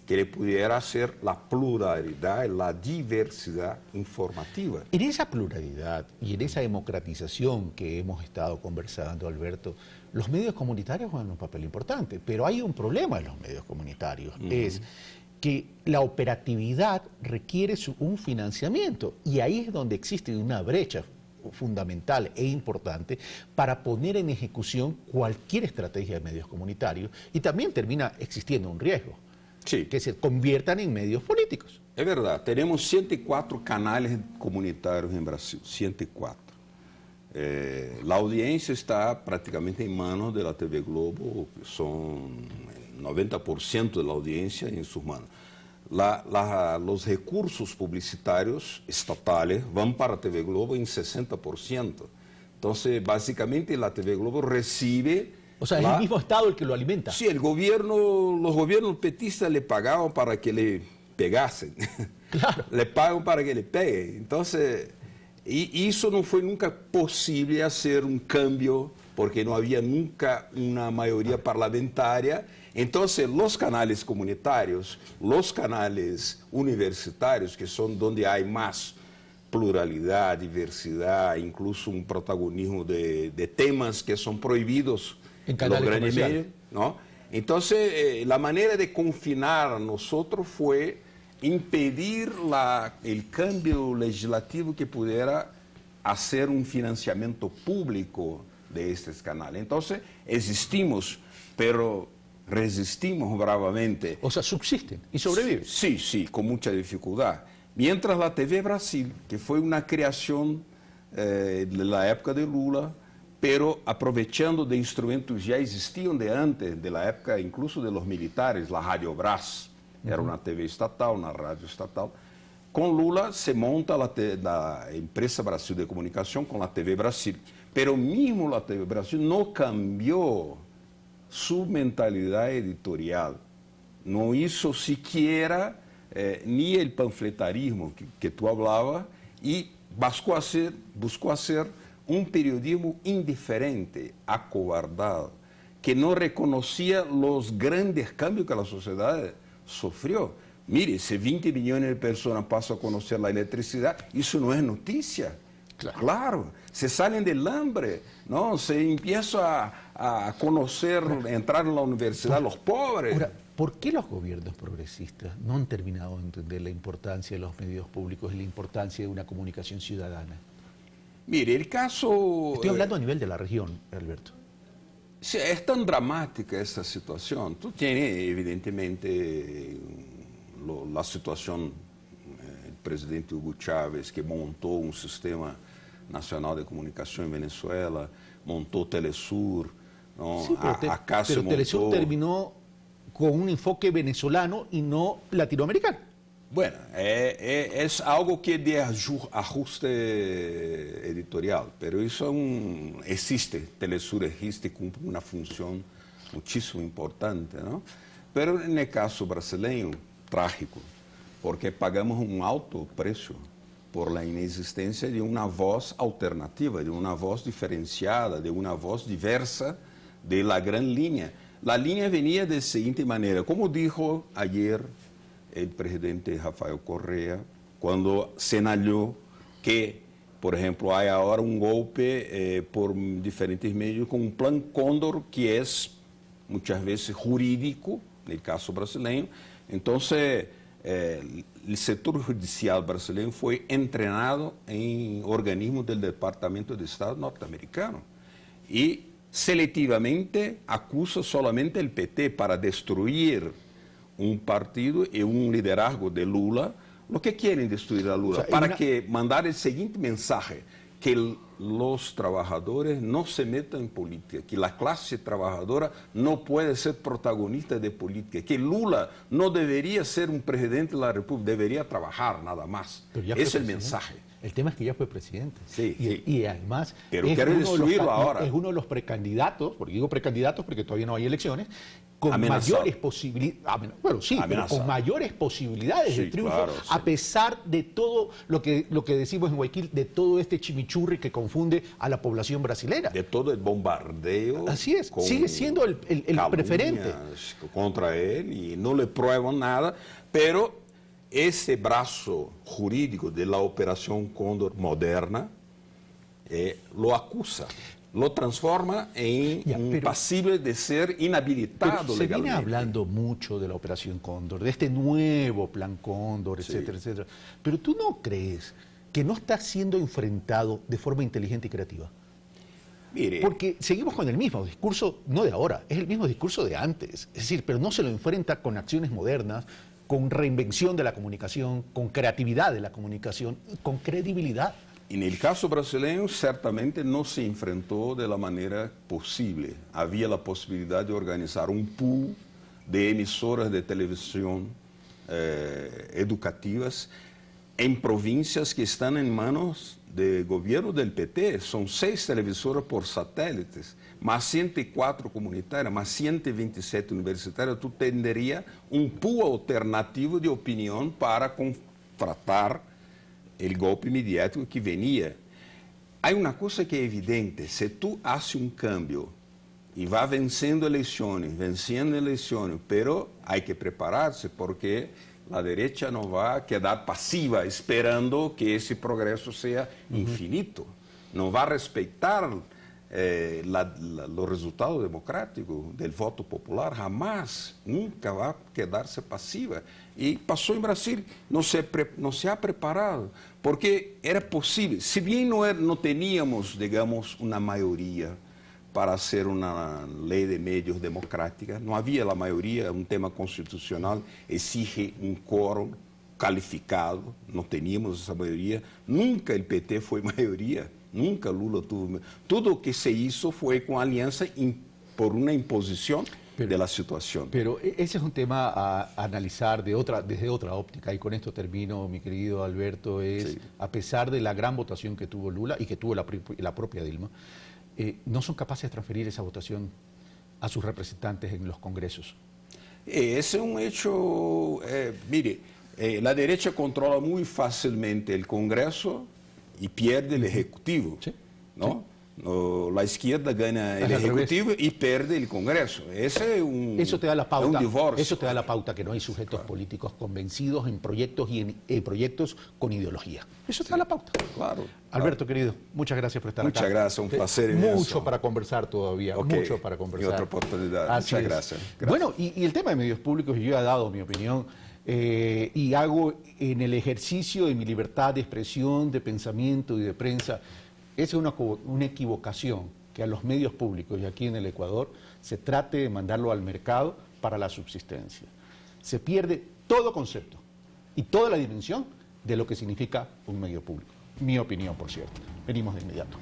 que le pudiera hacer la pluralidad, la diversidad informativa. En esa pluralidad y en esa democratización que hemos estado conversando, Alberto, los medios comunitarios juegan un papel importante, pero hay un problema en los medios comunitarios, es que la operatividad requiere un financiamiento, y ahí es donde existe una brecha fundamental e importante para poner en ejecución cualquier estrategia de medios comunitarios, y también termina existiendo un riesgo. Sí. Que se conviertan en medios políticos. Es verdad, tenemos 104 canales comunitarios en Brasil, 104. La audiencia está prácticamente en manos de la TV Globo, son 90% de la audiencia en sus manos. Los recursos publicitarios estatales van para TV Globo en 60%. Entonces, básicamente, la TV Globo recibe... O sea, es el mismo Estado el que lo alimenta. Sí, los gobiernos petistas le pagaban para que le pegasen. Claro. Le pagan para que le peguen. Entonces, y eso no fue nunca posible hacer un cambio, porque no había nunca una mayoría parlamentaria. Entonces, los canales comunitarios, los canales universitarios, que son donde hay más pluralidad, diversidad, incluso un protagonismo de temas que son prohibidos en los grandes medios, ¿no? Entonces, la manera de confinar a nosotros fue impedir el cambio legislativo que pudiera hacer un financiamiento público de estos canales. Entonces, existimos, pero resistimos bravamente. O sea, subsisten y sobreviven. Sí, sí, con mucha dificultad. Mientras la TV Brasil, que fue una creación de la época de Lula, pero aprovechando de instrumentos ya existían de antes, de la época incluso de los militares, la Radio Brás, era una TV estatal, una radio estatal. Con Lula se monta la empresa Brasil de Comunicación con la TV Brasil, pero mismo la TV Brasil no cambió su mentalidad editorial, no hizo siquiera ni el panfletarismo que tú hablabas, y buscó hacer un periodismo indiferente, acobardado, que no reconocía los grandes cambios que la sociedad sufrió. Mire, si 20 millones de personas pasan a conocer la electricidad, eso no es noticia. Claro, se salen del hambre, ¿no? Se empieza a conocer, a entrar en la universidad los pobres. Ahora, ¿por qué los gobiernos progresistas no han terminado de entender la importancia de los medios públicos y la importancia de una comunicación ciudadana? Mire, el caso... Estoy hablando a nivel de la región, Alberto. Sí, es tan dramática esta situación. Tú tienes, evidentemente, la situación, el presidente Hugo Chávez, que montó un sistema nacional de comunicación en Venezuela, montó Telesur, ¿no? Sí, pero Telesur terminó con un enfoque venezolano y no latinoamericano. Bueno, es algo que de ajuste editorial, pero eso existe, Telesur existe, cumple una función muchísimo importante, ¿no? Pero en el caso brasileño, trágico, porque pagamos un alto precio por la inexistencia de una voz alternativa, de una voz diferenciada, de una voz diversa de la gran línea. La línea venía de la siguiente manera, como dijo ayer el presidente Rafael Correa, cuando señaló que, por ejemplo, hay ahora un golpe por diferentes medios con un plan Cóndor que es muchas veces jurídico, en el caso brasileño. Entonces, el sector judicial brasileño fue entrenado en organismos del Departamento de Estado norteamericano y selectivamente acusa solamente el PT para destruir un partido y un liderazgo de Lula, lo que quieren destruir a Lula, para que mandar el siguiente mensaje, que los trabajadores no se metan en política, que la clase trabajadora no puede ser protagonista de política, que Lula no debería ser un presidente de la República, debería trabajar nada más. Ese es el mensaje. El tema es que ya fue presidente. Sí, y además pero quiere destruirlo ahora. Es uno de los precandidatos, porque digo precandidatos porque todavía no hay elecciones, con mayores posibilidades, bueno, sí, pero con mayores posibilidades de triunfo, claro, sí, a pesar de todo lo que decimos en Guayaquil, de todo este chimichurri que confunde a la población brasilera. De todo el bombardeo. Así es, sigue siendo el preferente. Contra él y no le prueban nada, pero ese brazo jurídico de la Operación Cóndor moderna lo acusa, lo transforma en pasible de ser inhabilitado legalmente. Se viene hablando mucho de la Operación Cóndor, de este nuevo plan Cóndor, etcétera, etcétera. Pero ¿tú no crees que no está siendo enfrentado de forma inteligente y creativa? Mire, porque seguimos con el mismo discurso, no de ahora, es el mismo discurso de antes. Es decir, pero no se lo enfrenta con acciones modernas, con reinvención de la comunicación, con creatividad de la comunicación, con credibilidad. En el caso brasileño, certamente no se enfrentó de la manera posible. Había la posibilidad de organizar un pool de emisoras de televisión educativas en provincias que están en manos del gobierno del PT. Son 6 televisoras por satélites, más 104 comunitarias, más 127 universitarias. Tú tendrías un pool alternativo de opinión para contratar el golpe mediático que venía. Hay una cosa que es evidente: si tú haces un cambio y vas venciendo elecciones, pero hay que prepararse, porque la derecha no va a quedar pasiva esperando que ese progreso sea infinito. No va a respetar los resultados democráticos del voto popular, jamás, nunca va a quedarse pasiva. Y pasó en Brasil, no se ha preparado, porque era posible, si bien no teníamos, digamos, una mayoría para hacer una ley de medios democrática, no había la mayoría, un tema constitucional exige un quórum calificado, no teníamos esa mayoría, nunca el PT fue mayoría, nunca Lula tuvo. Todo lo que se hizo fue con alianza por una imposición de la situación. Pero ese es un tema a analizar desde otra óptica, y con esto termino, mi querido Alberto, a pesar de la gran votación que tuvo Lula y que tuvo la propia Dilma, no son capaces de transferir esa votación a sus representantes en los congresos. Ese es un hecho, mire, la derecha controla muy fácilmente el Congreso y pierde el Ejecutivo, ¿no? La izquierda gana el Ejecutivo y pierde el Congreso. Ese es eso te da la pauta, un divorcio. Eso te da la pauta que no hay sujetos políticos convencidos en proyectos y en proyectos con ideología. Eso te da la pauta. Claro. Alberto, querido, muchas gracias por estar acá. Muchas gracias, un placer. Mucho para conversar todavía, mucho para conversar. Y otra oportunidad. Muchas gracias. Bueno, y el tema de medios públicos, yo he dado mi opinión, y hago en el ejercicio de mi libertad de expresión, de pensamiento y de prensa. Es una equivocación que a los medios públicos y aquí en el Ecuador se trate de mandarlo al mercado para la subsistencia. Se pierde todo concepto y toda la dimensión de lo que significa un medio público. Mi opinión, por cierto. Venimos de inmediato.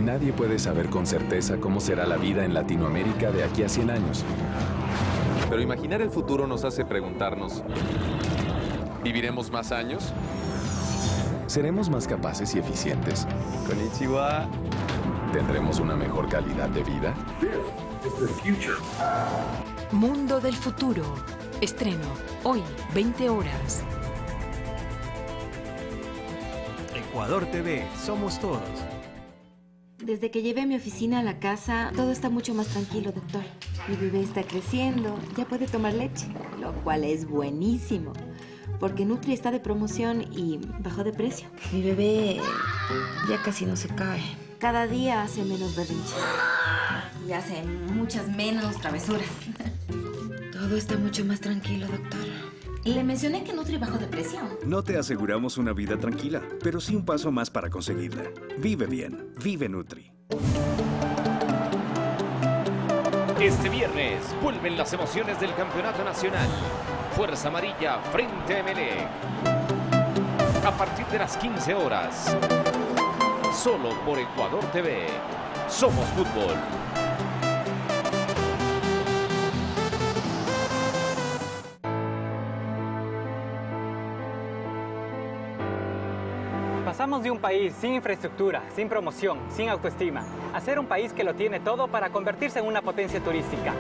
Nadie puede saber con certeza cómo será la vida en Latinoamérica de aquí a 100 años. Pero imaginar el futuro nos hace preguntarnos, ¿viviremos más años? ¿Seremos más capaces y eficientes? Konnichiwa. ¿Tendremos una mejor calidad de vida? Mundo del futuro. Estreno hoy, 20 horas. Ecuador TV, somos todos. Desde que llevé mi oficina a la casa, todo está mucho más tranquilo, doctor. Mi bebé está creciendo, ya puede tomar leche, lo cual es buenísimo, porque Nutri está de promoción y bajó de precio. Mi bebé ya casi no se cae. Cada día hace menos berrinches. Y hace muchas menos travesuras. Todo está mucho más tranquilo, doctor. Le mencioné que Nutri bajo depresión. No te aseguramos una vida tranquila, pero sí un paso más para conseguirla. Vive bien, vive Nutri. Este viernes vuelven las emociones del campeonato nacional. Fuerza Amarilla frente a Emelec. A partir de las 15 horas. Solo por Ecuador TV. Somos Fútbol. Pasamos de un país sin infraestructura, sin promoción, sin autoestima, a ser un país que lo tiene todo para convertirse en una potencia turística.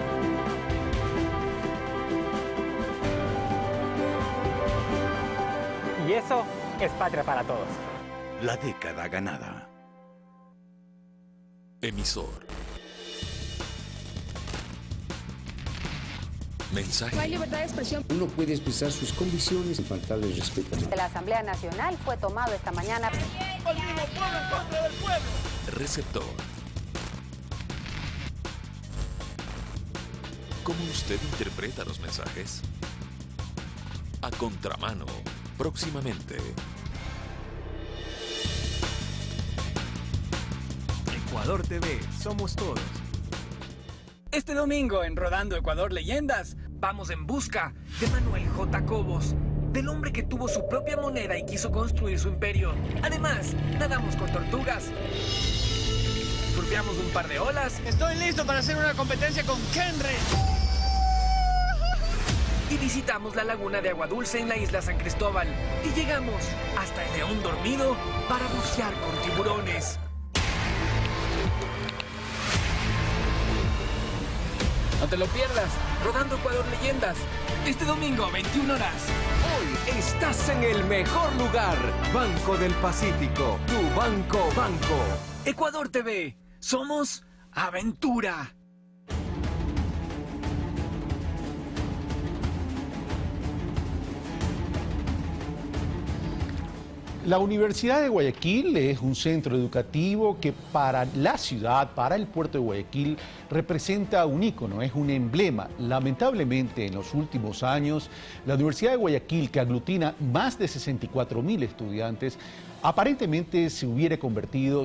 Y eso es patria para todos. La década ganada. Emisor. Mensaje. No hay libertad de expresión. Uno puede expresar sus convicciones sin faltarle respeto a nadie. La Asamblea Nacional fue tomado esta mañana. El mismo pueblo en contra del pueblo. Receptor. ¿Cómo usted interpreta los mensajes? A contramano, próximamente. Ecuador TV, somos todos. Este domingo en Rodando Ecuador Leyendas, vamos en busca de Manuel J. Cobos, del hombre que tuvo su propia moneda y quiso construir su imperio. Además, nadamos con tortugas, surfeamos un par de olas. Estoy listo para hacer una competencia con Henry. Y visitamos la laguna de agua dulce en la isla San Cristóbal. Y llegamos hasta el León Dormido para bucear con tiburones. No te lo pierdas, Rodando Ecuador Leyendas, este domingo a 21 horas. Hoy estás en el mejor lugar. Banco del Pacífico, tu banco. Ecuador TV, somos aventura. La Universidad de Guayaquil es un centro educativo que para la ciudad, para el puerto de Guayaquil, representa un ícono, es un emblema. Lamentablemente, en los últimos años, la Universidad de Guayaquil, que aglutina más de 64.000 estudiantes, aparentemente se hubiera convertido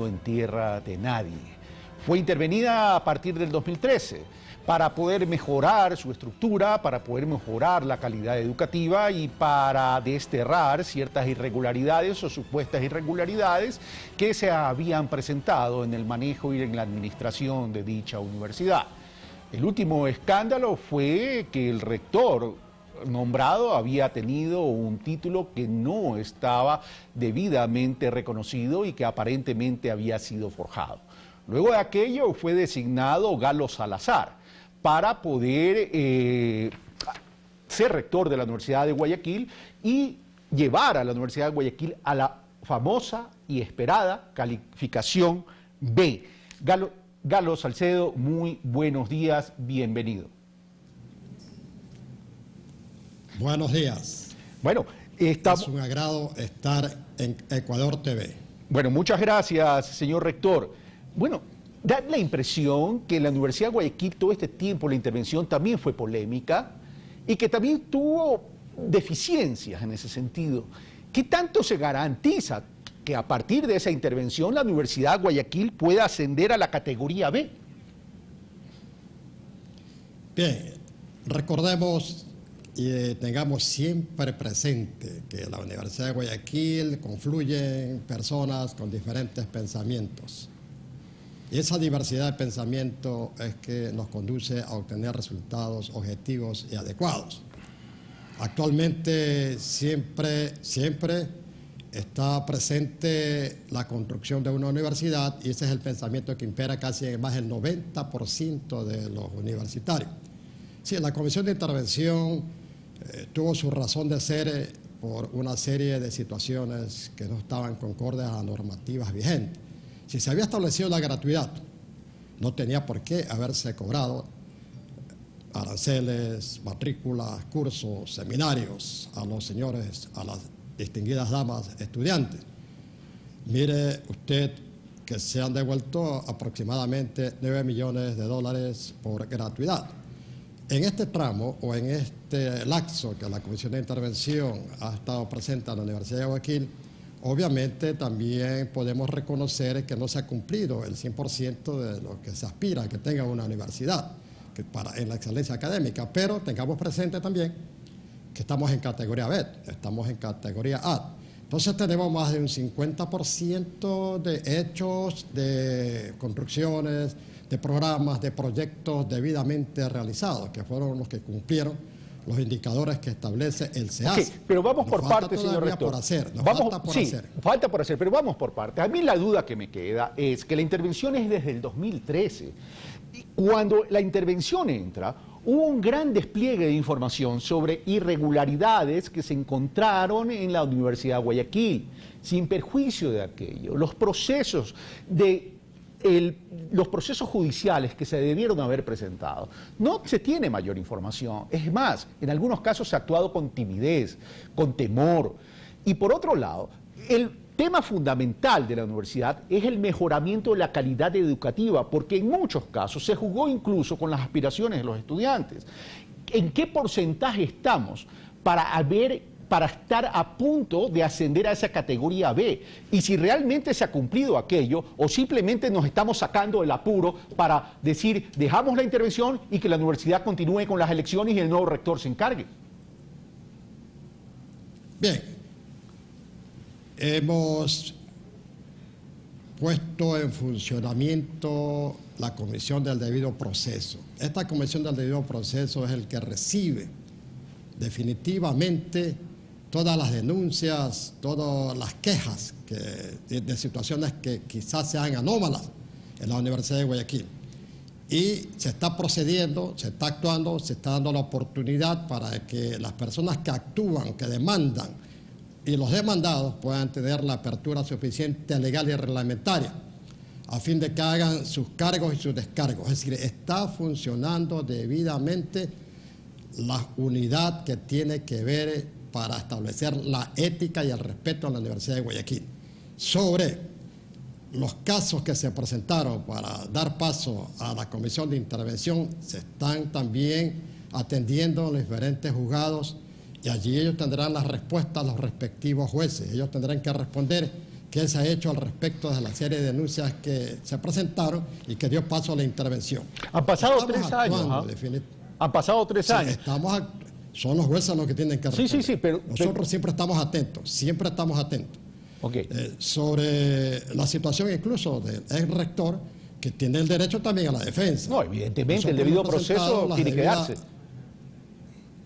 en tierra de nadie. Fue intervenida a partir del 2013 para poder mejorar su estructura, para poder mejorar la calidad educativa y para desterrar ciertas irregularidades o supuestas irregularidades que se habían presentado en el manejo y en la administración de dicha universidad. El último escándalo fue que el rector nombrado había tenido un título que no estaba debidamente reconocido y que aparentemente había sido forjado. Luego de aquello fue designado Galo Salazar para poder ser rector de la Universidad de Guayaquil y llevar a la Universidad de Guayaquil a la famosa y esperada calificación B. Galo Salcedo, muy buenos días, bienvenido. Buenos días. Bueno, es un agrado estar en Ecuador TV. Bueno, muchas gracias, señor rector. Bueno, da la impresión que en la Universidad de Guayaquil todo este tiempo la intervención también fue polémica y que también tuvo deficiencias en ese sentido. ¿Qué tanto se garantiza que a partir de esa intervención la Universidad de Guayaquil pueda ascender a la categoría B? Bien, recordemos y tengamos siempre presente que en la Universidad de Guayaquil confluyen personas con diferentes pensamientos. Y esa diversidad de pensamiento es que nos conduce a obtener resultados objetivos y adecuados. Actualmente siempre está presente la construcción de una universidad y ese es el pensamiento que impera casi en más del 90% de los universitarios. Sí, la Comisión de Intervención tuvo su razón de ser por una serie de situaciones que no estaban concordes a las normativas vigentes. Si se había establecido la gratuidad, no tenía por qué haberse cobrado aranceles, matrículas, cursos, seminarios a los señores, a las distinguidas damas estudiantes. Mire usted que se han devuelto aproximadamente 9 millones de dólares por gratuidad. En este tramo o en este lapso que la Comisión de Intervención ha estado presente en la Universidad de Guayaquil, obviamente también podemos reconocer que no se ha cumplido el 100% de lo que se aspira a que tenga una universidad en la excelencia académica, pero tengamos presente también que estamos en categoría B, estamos en categoría A. Entonces tenemos más de un 50% de hechos, de construcciones, de programas, de proyectos debidamente realizados, que fueron los que cumplieron los indicadores que establece el SEAS. Okay, pero vamos por partes, señor rector. Falta por hacer, pero vamos por partes. A mí la duda que me queda es que la intervención es desde el 2013. Cuando la intervención entra, hubo un gran despliegue de información sobre irregularidades que se encontraron en la Universidad de Guayaquil, sin perjuicio de aquello. Los procesos judiciales que se debieron haber presentado, no se tiene mayor información. Es más, en algunos casos se ha actuado con timidez, con temor. Y por otro lado, el tema fundamental de la universidad es el mejoramiento de la calidad educativa, porque en muchos casos se jugó incluso con las aspiraciones de los estudiantes. ¿En qué porcentaje estamos para estar a punto de ascender a esa categoría B? Y si realmente se ha cumplido aquello, o simplemente nos estamos sacando del apuro para decir, dejamos la intervención y que la universidad continúe con las elecciones y el nuevo rector se encargue. Bien. Hemos puesto en funcionamiento la Comisión del Debido Proceso. Esta Comisión del Debido Proceso es el que recibe definitivamente todas las denuncias, todas las quejas de situaciones que quizás sean anómalas en la Universidad de Guayaquil. Y se está procediendo, se está actuando, se está dando la oportunidad para que las personas que actúan, que demandan, y los demandados puedan tener la apertura suficiente legal y reglamentaria a fin de que hagan sus cargos y sus descargos. Es decir, está funcionando debidamente la unidad que tiene que ver para establecer la ética y el respeto a la Universidad de Guayaquil. Sobre los casos que se presentaron para dar paso a la Comisión de Intervención, se están también atendiendo los diferentes juzgados y allí ellos tendrán las respuestas a los respectivos jueces. Ellos tendrán que responder qué se ha hecho al respecto de la serie de denuncias que se presentaron y que dio paso a la intervención. Han pasado 3 años. Han pasado 3 años. Son los jueces los que tienen que responder. Sí, pero nosotros siempre estamos atentos, Okay. Sobre la situación incluso del ex rector, que tiene el derecho también a la defensa. No, evidentemente, nosotros el debido proceso tiene que darse.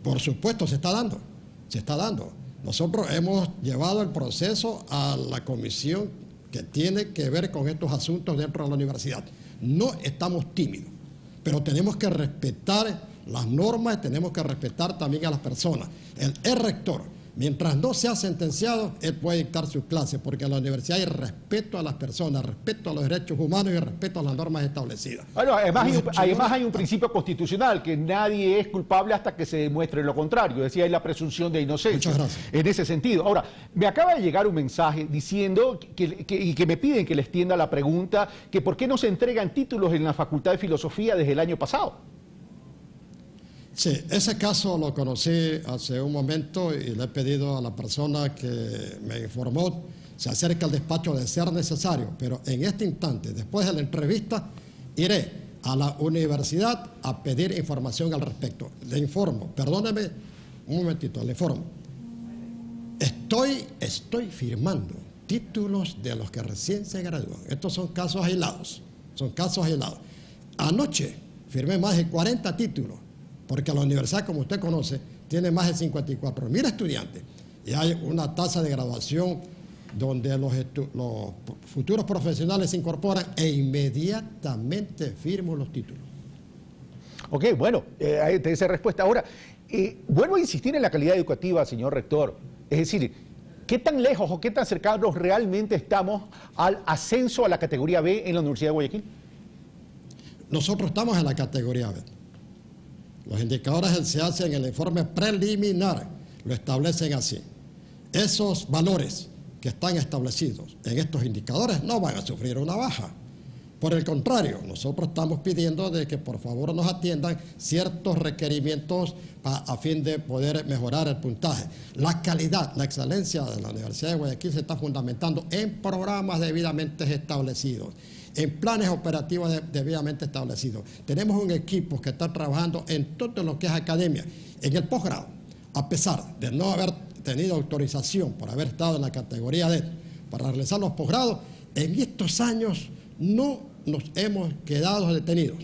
Por supuesto, se está dando. Nosotros hemos llevado el proceso a la comisión que tiene que ver con estos asuntos dentro de la universidad. No estamos tímidos, pero tenemos que respetar las normas y tenemos que respetar también a las personas. El rector, mientras no sea sentenciado, él puede dictar sus clases, porque en la universidad hay respeto a las personas, respeto a los derechos humanos y respeto a las normas establecidas. Bueno, además hay un principio constitucional, que nadie es culpable hasta que se demuestre lo contrario. Decía, hay la presunción de inocencia. Muchas gracias. En ese sentido. Ahora, me acaba de llegar un mensaje diciendo que me piden que les tienda la pregunta, que por qué no se entregan títulos en la Facultad de Filosofía desde el año pasado. Sí, ese caso lo conocí hace un momento y le he pedido a la persona que me informó, se acerca al despacho de ser necesario, pero en este instante, después de la entrevista, iré a la universidad a pedir información al respecto. Le informo, perdóneme un momentito, le informo. Estoy firmando títulos de los que recién se gradúan. Estos son casos aislados, Anoche firmé más de 40 títulos, porque la universidad, como usted conoce, tiene más de 54.000 estudiantes y hay una tasa de graduación donde los futuros profesionales se incorporan e inmediatamente firmo los títulos. Ok, bueno, ahí te esa respuesta. Ahora, vuelvo a insistir en la calidad educativa, señor rector. Es decir, ¿qué tan lejos o qué tan cercanos realmente estamos al ascenso a la categoría B en la Universidad de Guayaquil? Nosotros estamos en la categoría B. Los indicadores se hacen en el informe preliminar, lo establecen así. Esos valores que están establecidos en estos indicadores no van a sufrir una baja. Por el contrario, nosotros estamos pidiendo de que por favor nos atiendan ciertos requerimientos a fin de poder mejorar el puntaje. La calidad, la excelencia de la Universidad de Guayaquil se está fundamentando en programas debidamente establecidos, en planes operativos debidamente establecidos. Tenemos un equipo que está trabajando en todo lo que es academia. En el posgrado, a pesar de no haber tenido autorización por haber estado en la categoría D para realizar los posgrados, en estos años no nos hemos quedado detenidos.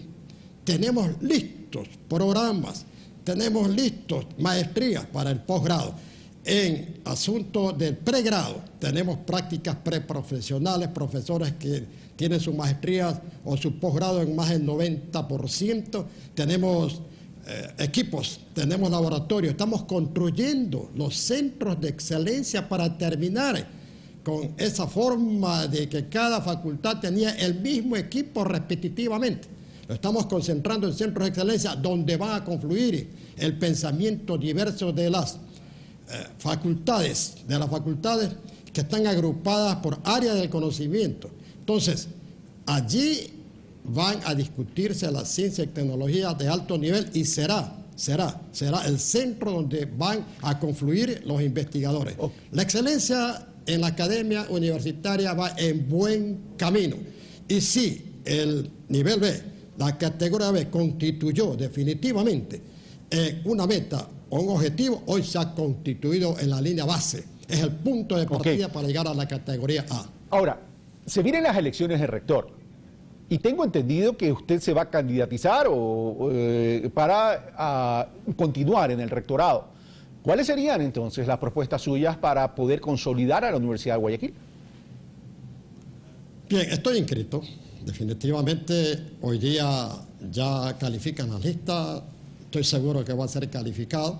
Tenemos listos programas, tenemos listos maestrías para el posgrado. En asuntos del pregrado tenemos prácticas preprofesionales, profesores que tienen sus maestrías o su posgrado en más del 90%. Tenemos equipos, tenemos laboratorios, estamos construyendo los centros de excelencia para terminar con esa forma de que cada facultad tenía el mismo equipo repetitivamente. Lo estamos concentrando en centros de excelencia donde van a confluir el pensamiento diverso de las facultades que están agrupadas por áreas del conocimiento. Entonces, allí van a discutirse la ciencia y tecnología de alto nivel y será el centro donde van a confluir los investigadores. La excelencia en la academia universitaria va en buen camino. Y si el nivel B, la categoría B, constituyó definitivamente una meta o un objetivo, hoy se ha constituido en la línea base. Es el punto de partida para llegar a la categoría A. Ahora, se vienen las elecciones de rector. Y tengo entendido que usted se va a candidatizar para continuar en el rectorado. ¿Cuáles serían entonces las propuestas suyas para poder consolidar a la Universidad de Guayaquil? Bien, estoy inscrito. Definitivamente hoy día ya califican la lista. Estoy seguro que va a ser calificado.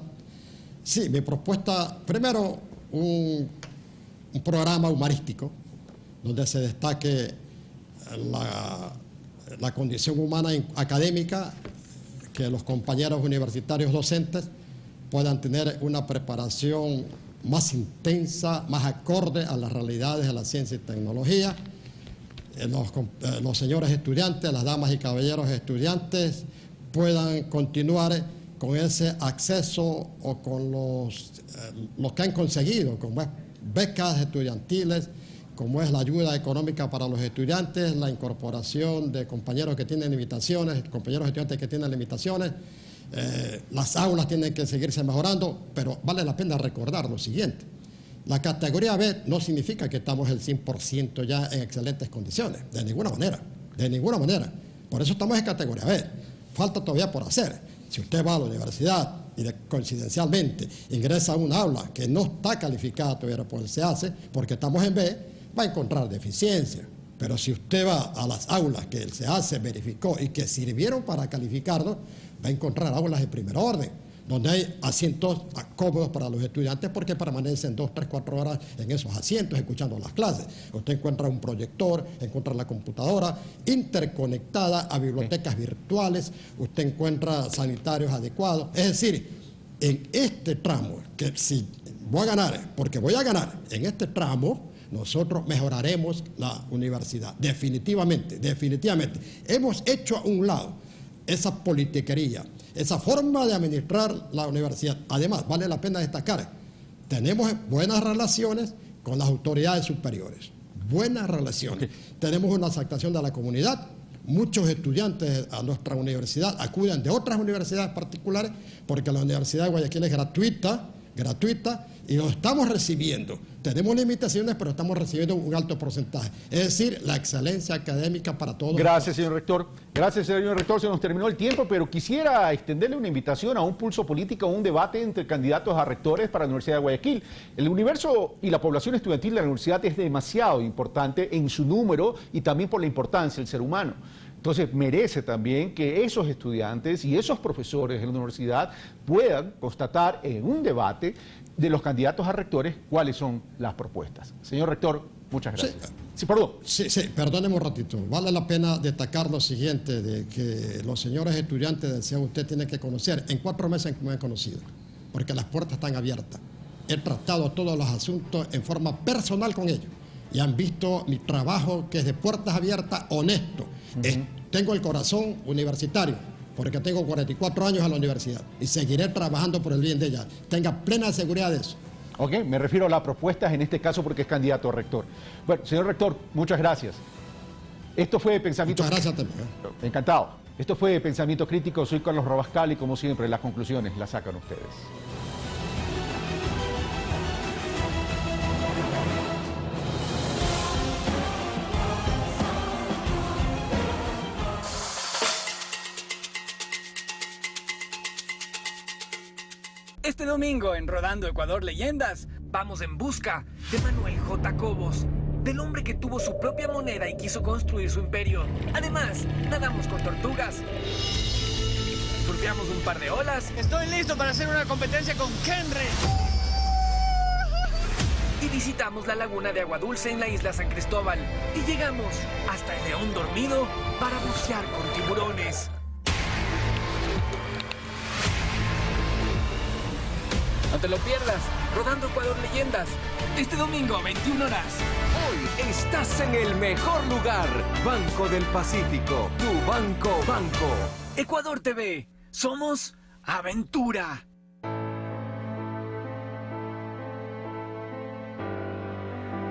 Sí, mi propuesta, primero, un programa humorístico donde se destaque la condición humana académica, que los compañeros universitarios docentes puedan tener una preparación más intensa, más acorde a las realidades de la ciencia y tecnología. Los señores estudiantes, las damas y caballeros estudiantes puedan continuar con ese acceso o con los que han conseguido, como es becas estudiantiles, como es la ayuda económica para los estudiantes, la incorporación de compañeros que tienen limitaciones, compañeros estudiantes que tienen limitaciones. Las aulas tienen que seguirse mejorando, pero vale la pena recordar lo siguiente. La categoría B no significa que estamos el 100% ya en excelentes condiciones, de ninguna manera, de ninguna manera. Por eso estamos en categoría B. Falta todavía por hacer. Si usted va a la universidad y coincidencialmente ingresa a un aula que no está calificada todavía por el CEACE, porque estamos en B, va a encontrar deficiencia. Pero si usted va a las aulas que el CEACE verificó y que sirvieron para calificarnos, va a encontrar aulas de primer orden, donde hay asientos cómodos para los estudiantes porque permanecen 2, 3, 4 horas en esos asientos escuchando las clases. Usted encuentra un proyector, encuentra la computadora interconectada a bibliotecas virtuales, usted encuentra sanitarios adecuados. Es decir, en este tramo, que si voy a ganar, porque voy a ganar, en este tramo nosotros mejoraremos la universidad, definitivamente, definitivamente. Hemos hecho a un lado esa politiquería, esa forma de administrar la universidad. Además, vale la pena destacar, tenemos buenas relaciones con las autoridades superiores, buenas relaciones. Tenemos una aceptación de la comunidad, muchos estudiantes a nuestra universidad acuden de otras universidades particulares porque la Universidad de Guayaquil es gratuita y lo estamos recibiendo. Tenemos limitaciones, pero estamos recibiendo un alto porcentaje. Es decir, la excelencia académica para todos. Gracias, señor rector. Gracias, señor rector. Se nos terminó el tiempo, pero quisiera extenderle una invitación a un pulso político, a un debate entre candidatos a rectores para la Universidad de Guayaquil. El universo y la población estudiantil de la universidad es demasiado importante en su número y también por la importancia del ser humano. Entonces merece también que esos estudiantes y esos profesores de la universidad puedan constatar en un debate de los candidatos a rectores cuáles son las propuestas. Señor rector, muchas gracias. Sí, perdón. Sí, perdóneme un ratito. Vale la pena destacar lo siguiente, de que los señores estudiantes, decía usted, tienen que conocer. En 4 meses me han conocido, porque las puertas están abiertas. he tratado todos los asuntos en forma personal con ellos y han visto mi trabajo, que es de puertas abiertas, honesto. Tengo el corazón universitario, porque tengo 44 años en la universidad y seguiré trabajando por el bien de ella. Tenga plena seguridad de eso. Ok, me refiero a las propuestas en este caso porque es candidato a rector. Bueno, señor rector, muchas gracias. Esto fue Pensamiento... Muchas gracias también. Encantado. Esto fue Pensamiento Crítico. Soy Carlos Rabascal y como siempre las conclusiones las sacan ustedes. Este domingo en Rodando Ecuador Leyendas, vamos en busca de Manuel J. Cobos, del hombre que tuvo su propia moneda y quiso construir su imperio. Además, nadamos con tortugas, surfeamos un par de olas. Estoy listo para hacer una competencia con Henry. Y visitamos la laguna de agua dulce en la isla San Cristóbal. Y llegamos hasta el León Dormido para bucear con tiburones. No te lo pierdas, Rodando Ecuador Leyendas, este domingo a 21 horas. Hoy estás en el mejor lugar. Banco del Pacífico, tu banco. Ecuador TV, somos aventura.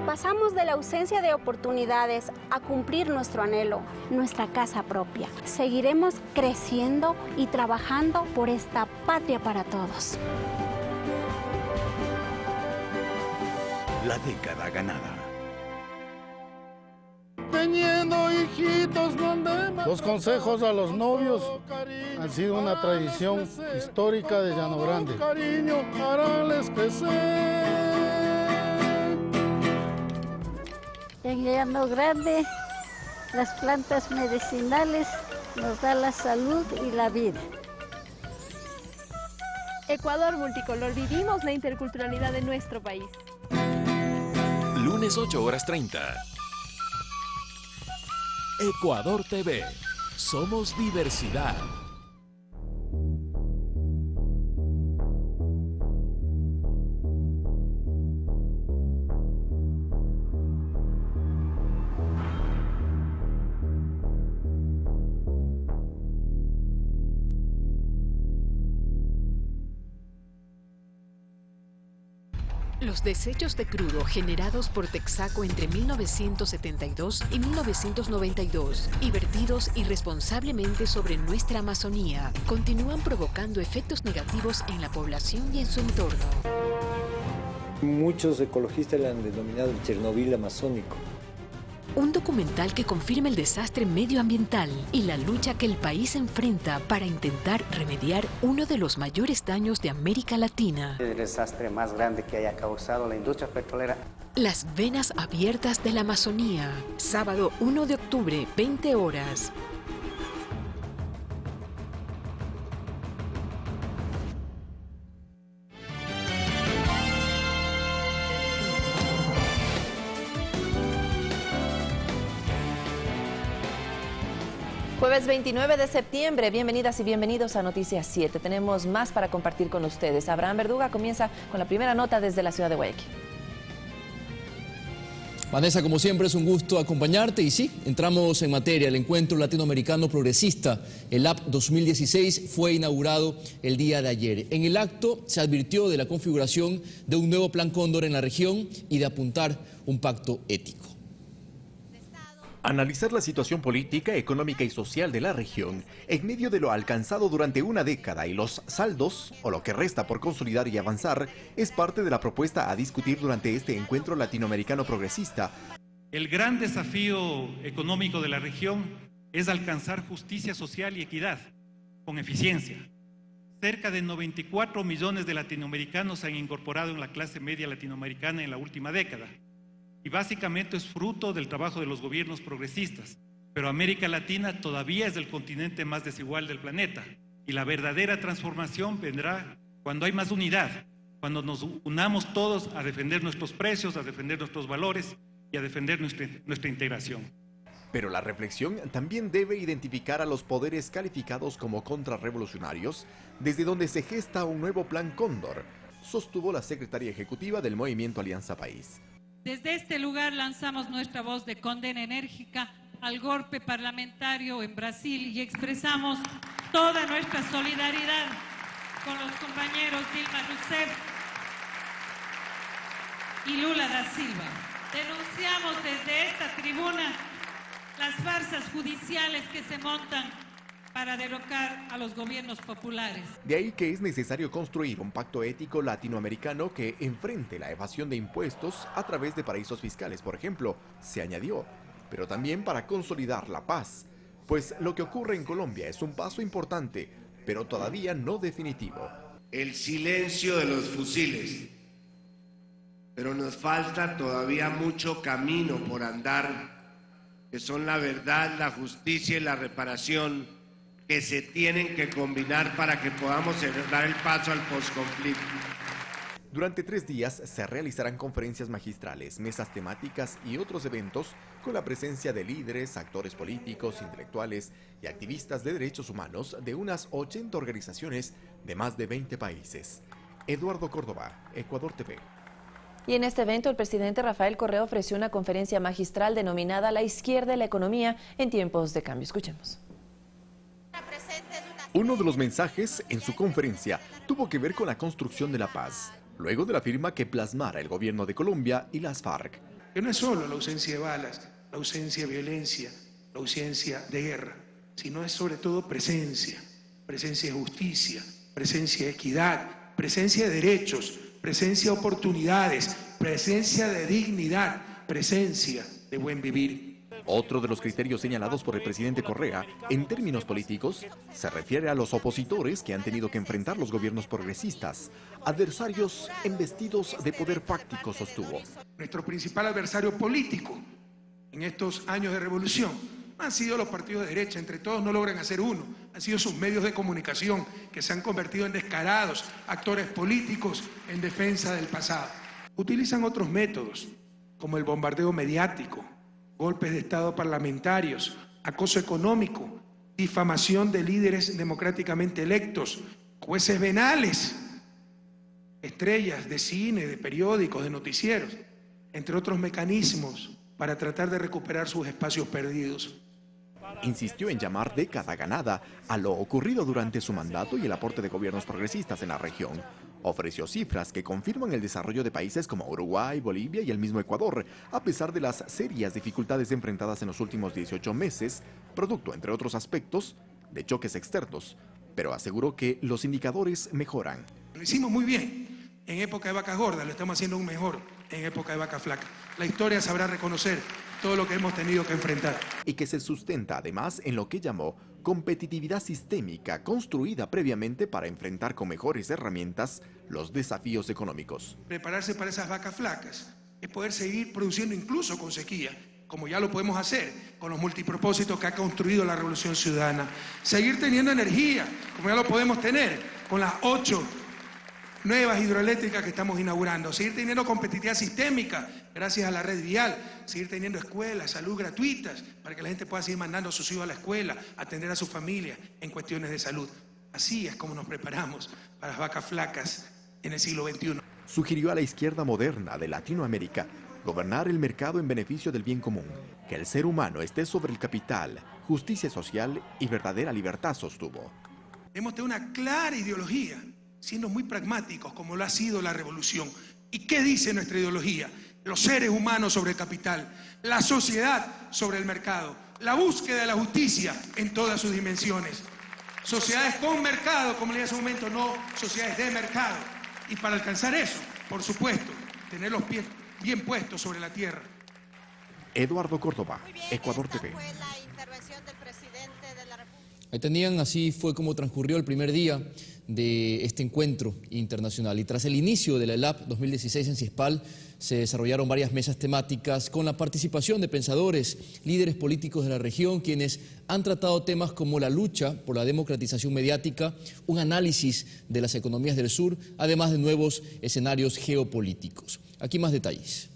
Pasamos de la ausencia de oportunidades a cumplir nuestro anhelo, nuestra casa propia. Seguiremos creciendo y trabajando por esta patria para todos. La década ganada. Teniendo hijitos, no andemos. Los consejos a los novios han sido una tradición histórica de Llano Grande. Cariño, harales crecer. En Llano Grande, las plantas medicinales nos dan la salud y la vida. Ecuador multicolor, vivimos la interculturalidad de nuestro país. Lunes 8:30. Ecuador TV. Somos diversidad. Los desechos de crudo generados por Texaco entre 1972 y 1992 y vertidos irresponsablemente sobre nuestra Amazonía continúan provocando efectos negativos en la población y en su entorno. Muchos ecologistas le han denominado el Chernobyl amazónico. Un documental que confirma el desastre medioambiental y la lucha que el país enfrenta para intentar remediar uno de los mayores daños de América Latina. El desastre más grande que haya causado la industria petrolera. Las venas abiertas de la Amazonía. Sábado 1 de octubre, 20 horas. Jueves 29 de septiembre, bienvenidas y bienvenidos a Noticias 7. Tenemos más para compartir con ustedes. Abraham Verduga comienza con la primera nota desde la ciudad de Guayaquil. Vanessa, como siempre es un gusto acompañarte y sí, entramos en materia. El Encuentro Latinoamericano Progresista, el LAP 2016, fue inaugurado el día de ayer. En el acto se advirtió de la configuración de un nuevo Plan Cóndor en la región y de apuntar un pacto ético. Analizar la situación política, económica y social de la región en medio de lo alcanzado durante una década y los saldos, o lo que resta por consolidar y avanzar, es parte de la propuesta a discutir durante este encuentro latinoamericano progresista. El gran desafío económico de la región es alcanzar justicia social y equidad, con eficiencia. Cerca de 94 millones de latinoamericanos se han incorporado en la clase media latinoamericana en la última década. Y básicamente es fruto del trabajo de los gobiernos progresistas. Pero América Latina todavía es el continente más desigual del planeta. Y la verdadera transformación vendrá cuando hay más unidad, cuando nos unamos todos a defender nuestros precios, a defender nuestros valores y a defender nuestra integración. Pero la reflexión también debe identificar a los poderes calificados como contrarrevolucionarios, desde donde se gesta un nuevo Plan Cóndor, sostuvo la secretaria ejecutiva del Movimiento Alianza País. Desde este lugar lanzamos nuestra voz de condena enérgica al golpe parlamentario en Brasil y expresamos toda nuestra solidaridad con los compañeros Dilma Rousseff y Lula da Silva. Denunciamos desde esta tribuna las farsas judiciales que se montan para derrocar a los gobiernos populares. De ahí que es necesario construir un pacto ético latinoamericano que enfrente la evasión de impuestos a través de paraísos fiscales, por ejemplo, se añadió, pero también para consolidar la paz, pues lo que ocurre en Colombia es un paso importante, pero todavía no definitivo. El silencio de los fusiles, pero nos falta todavía mucho camino por andar, que son la verdad, la justicia y la reparación, que se tienen que combinar para que podamos dar el paso al posconflicto. Durante 3 días se realizarán conferencias magistrales, mesas temáticas y otros eventos con la presencia de líderes, actores políticos, intelectuales y activistas de derechos humanos de unas 80 organizaciones de más de 20 países. Eduardo Córdoba, Ecuador TV. Y en este evento el presidente Rafael Correa ofreció una conferencia magistral denominada La izquierda y la economía en tiempos de cambio. Escuchemos. Uno de los mensajes en su conferencia tuvo que ver con la construcción de la paz, luego de la firma que plasmara el gobierno de Colombia y las FARC. Que no es solo la ausencia de balas, la ausencia de violencia, la ausencia de guerra, sino es sobre todo presencia, presencia de justicia, presencia de equidad, presencia de derechos, presencia de oportunidades, presencia de dignidad, presencia de buen vivir. Otro de los criterios señalados por el presidente Correa, en términos políticos, se refiere a los opositores que han tenido que enfrentar los gobiernos progresistas, adversarios embestidos de poder fáctico, sostuvo. Nuestro principal adversario político en estos años de revolución han sido los partidos de derecha, entre todos no logran hacer uno, han sido sus medios de comunicación que se han convertido en descarados actores políticos en defensa del pasado. Utilizan otros métodos, como el bombardeo mediático, golpes de Estado parlamentarios, acoso económico, difamación de líderes democráticamente electos, jueces venales, estrellas de cine, de periódicos, de noticieros, entre otros mecanismos para tratar de recuperar sus espacios perdidos. Insistió en llamar década ganada a lo ocurrido durante su mandato y el aporte de gobiernos progresistas en la región. Ofreció cifras que confirman el desarrollo de países como Uruguay, Bolivia y el mismo Ecuador, a pesar de las serias dificultades enfrentadas en los últimos 18 meses, producto, entre otros aspectos, de choques externos, pero aseguró que los indicadores mejoran. Lo hicimos muy bien. En época de vacas gordas lo estamos haciendo aún mejor en época de vacas flacas. La historia sabrá reconocer todo lo que hemos tenido que enfrentar. Y que se sustenta además en lo que llamó competitividad sistémica construida previamente para enfrentar con mejores herramientas los desafíos económicos. Prepararse para esas vacas flacas es poder seguir produciendo incluso con sequía, como ya lo podemos hacer con los multipropósitos que ha construido la Revolución Ciudadana. Seguir teniendo energía, como ya lo podemos tener con las 8 nuevas hidroeléctricas que estamos inaugurando, seguir teniendo competitividad sistémica gracias a la red vial, seguir teniendo escuelas, salud gratuitas para que la gente pueda seguir mandando a sus hijos a la escuela, atender a su familia en cuestiones de salud. Así es como nos preparamos para las vacas flacas en el siglo XXI. Sugirió a la izquierda moderna de Latinoamérica gobernar el mercado en beneficio del bien común, que el ser humano esté sobre el capital, justicia social y verdadera libertad, sostuvo. Hemos tenido una clara ideología, siendo muy pragmáticos como lo ha sido la revolución. ¿Y qué dice nuestra ideología? Los seres humanos sobre el capital, la sociedad sobre el mercado, la búsqueda de la justicia en todas sus dimensiones. Sociedades con mercado, como le dije hace un momento, no sociedades de mercado. Y para alcanzar eso, por supuesto, tener los pies bien puestos sobre la tierra. Eduardo Córdoba, Ecuador TV. Ahí tenían, así fue como transcurrió el primer día de este encuentro internacional. Y tras el inicio de la ELAP 2016 en Ciespal, se desarrollaron varias mesas temáticas con la participación de pensadores, líderes políticos de la región, quienes han tratado temas como la lucha por la democratización mediática, un análisis de las economías del sur, además de nuevos escenarios geopolíticos. Aquí más detalles.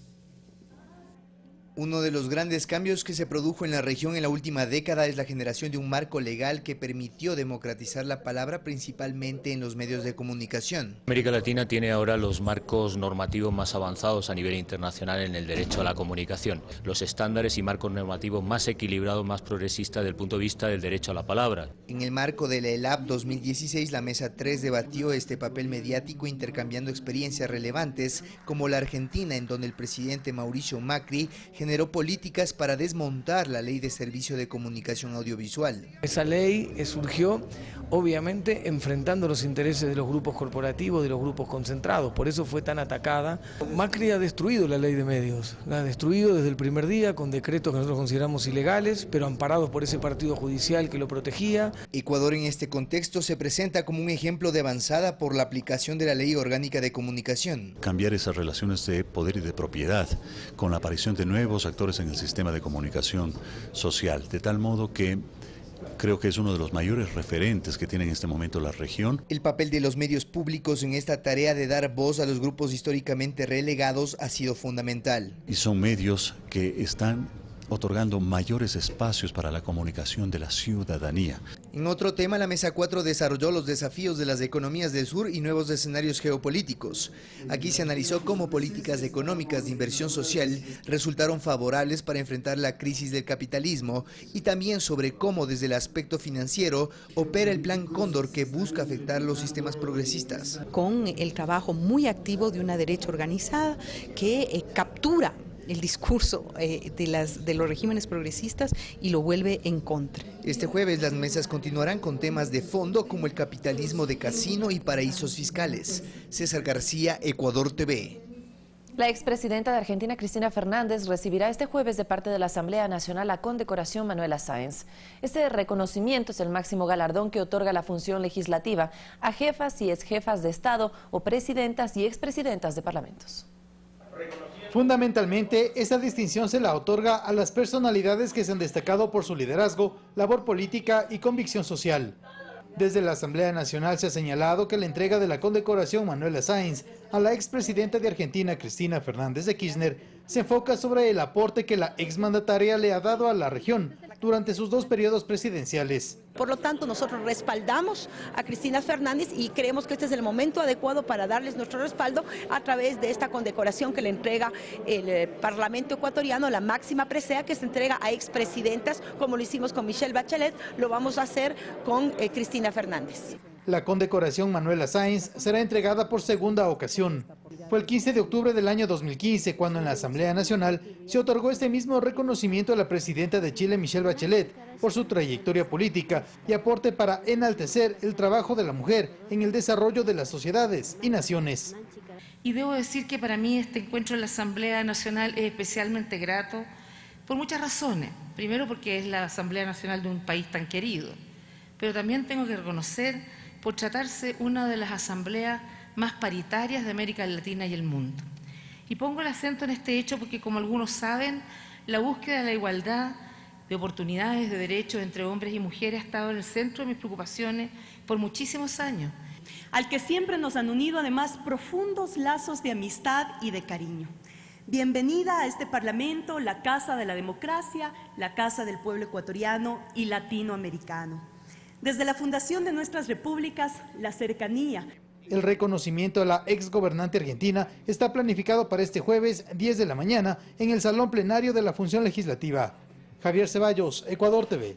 Uno de los grandes cambios que se produjo en la región en la última década es la generación de un marco legal que permitió democratizar la palabra principalmente en los medios de comunicación. América Latina tiene ahora los marcos normativos más avanzados a nivel internacional en el derecho a la comunicación, los estándares y marcos normativos más equilibrados, más progresistas desde el punto de vista del derecho a la palabra. En el marco de la ELAP 2016, la Mesa 3 debatió este papel mediático intercambiando experiencias relevantes como la Argentina, en donde el presidente Mauricio Macri generó políticas para desmontar la Ley de Servicio de Comunicación Audiovisual. Esa ley surgió obviamente enfrentando los intereses de los grupos corporativos, de los grupos concentrados, por eso fue tan atacada. Macri ha destruido la ley de medios, la ha destruido desde el primer día con decretos que nosotros consideramos ilegales, pero amparados por ese partido judicial que lo protegía. Ecuador en este contexto se presenta como un ejemplo de avanzada por la aplicación de la Ley Orgánica de Comunicación. Cambiar esas relaciones de poder y de propiedad con la aparición de nuevos actores en el sistema de comunicación social, de tal modo que creo que es uno de los mayores referentes que tiene en este momento la región. El papel de los medios públicos en esta tarea de dar voz a los grupos históricamente relegados ha sido fundamental. Y son medios que están otorgando mayores espacios para la comunicación de la ciudadanía. En otro tema, la Mesa 4 desarrolló los desafíos de las economías del sur y nuevos escenarios geopolíticos. Aquí se analizó cómo políticas económicas de inversión social resultaron favorables para enfrentar la crisis del capitalismo y también sobre cómo desde el aspecto financiero opera el Plan Cóndor que busca afectar los sistemas progresistas. Con el trabajo muy activo de una derecha organizada que captura el discurso de los regímenes progresistas y lo vuelve en contra. Este jueves las mesas continuarán con temas de fondo como el capitalismo de casino y paraísos fiscales. César García, Ecuador TV. La expresidenta de Argentina, Cristina Fernández, recibirá este jueves de parte de la Asamblea Nacional la condecoración Manuela Sáenz. Este reconocimiento es el máximo galardón que otorga la función legislativa a jefas y exjefas de Estado o presidentas y expresidentas de parlamentos. Fundamentalmente, esta distinción se la otorga a las personalidades que se han destacado por su liderazgo, labor política y convicción social. Desde la Asamblea Nacional se ha señalado que la entrega de la condecoración Manuela Sáenz a la expresidenta de Argentina, Cristina Fernández de Kirchner, se enfoca sobre el aporte que la exmandataria le ha dado a la región durante sus 2 periodos presidenciales. Por lo tanto, nosotros respaldamos a Cristina Fernández y creemos que este es el momento adecuado para darles nuestro respaldo a través de esta condecoración que le entrega el Parlamento ecuatoriano, la máxima presea que se entrega a expresidentas, como lo hicimos con Michelle Bachelet, lo vamos a hacer con Cristina Fernández. La condecoración Manuela Sáenz será entregada por segunda ocasión. Fue el 15 de octubre del año 2015 cuando en la Asamblea Nacional se otorgó este mismo reconocimiento a la presidenta de Chile, Michelle Bachelet, por su trayectoria política y aporte para enaltecer el trabajo de la mujer en el desarrollo de las sociedades y naciones. Y debo decir que para mí este encuentro en la Asamblea Nacional es especialmente grato por muchas razones. Primero porque es la Asamblea Nacional de un país tan querido, pero también tengo que reconocer por tratarse una de las asambleas más paritarias de América Latina y el mundo. Y pongo el acento en este hecho porque, como algunos saben, la búsqueda de la igualdad de oportunidades, de derechos entre hombres y mujeres ha estado en el centro de mis preocupaciones por muchísimos años. Al que siempre nos han unido además profundos lazos de amistad y de cariño. Bienvenida a este Parlamento, la Casa de la Democracia, la Casa del Pueblo Ecuatoriano y Latinoamericano. Desde la fundación de nuestras repúblicas, la cercanía. El reconocimiento a la exgobernante argentina está planificado para este jueves 10 de la mañana en el Salón Plenario de la Función Legislativa. Javier Ceballos, Ecuador TV.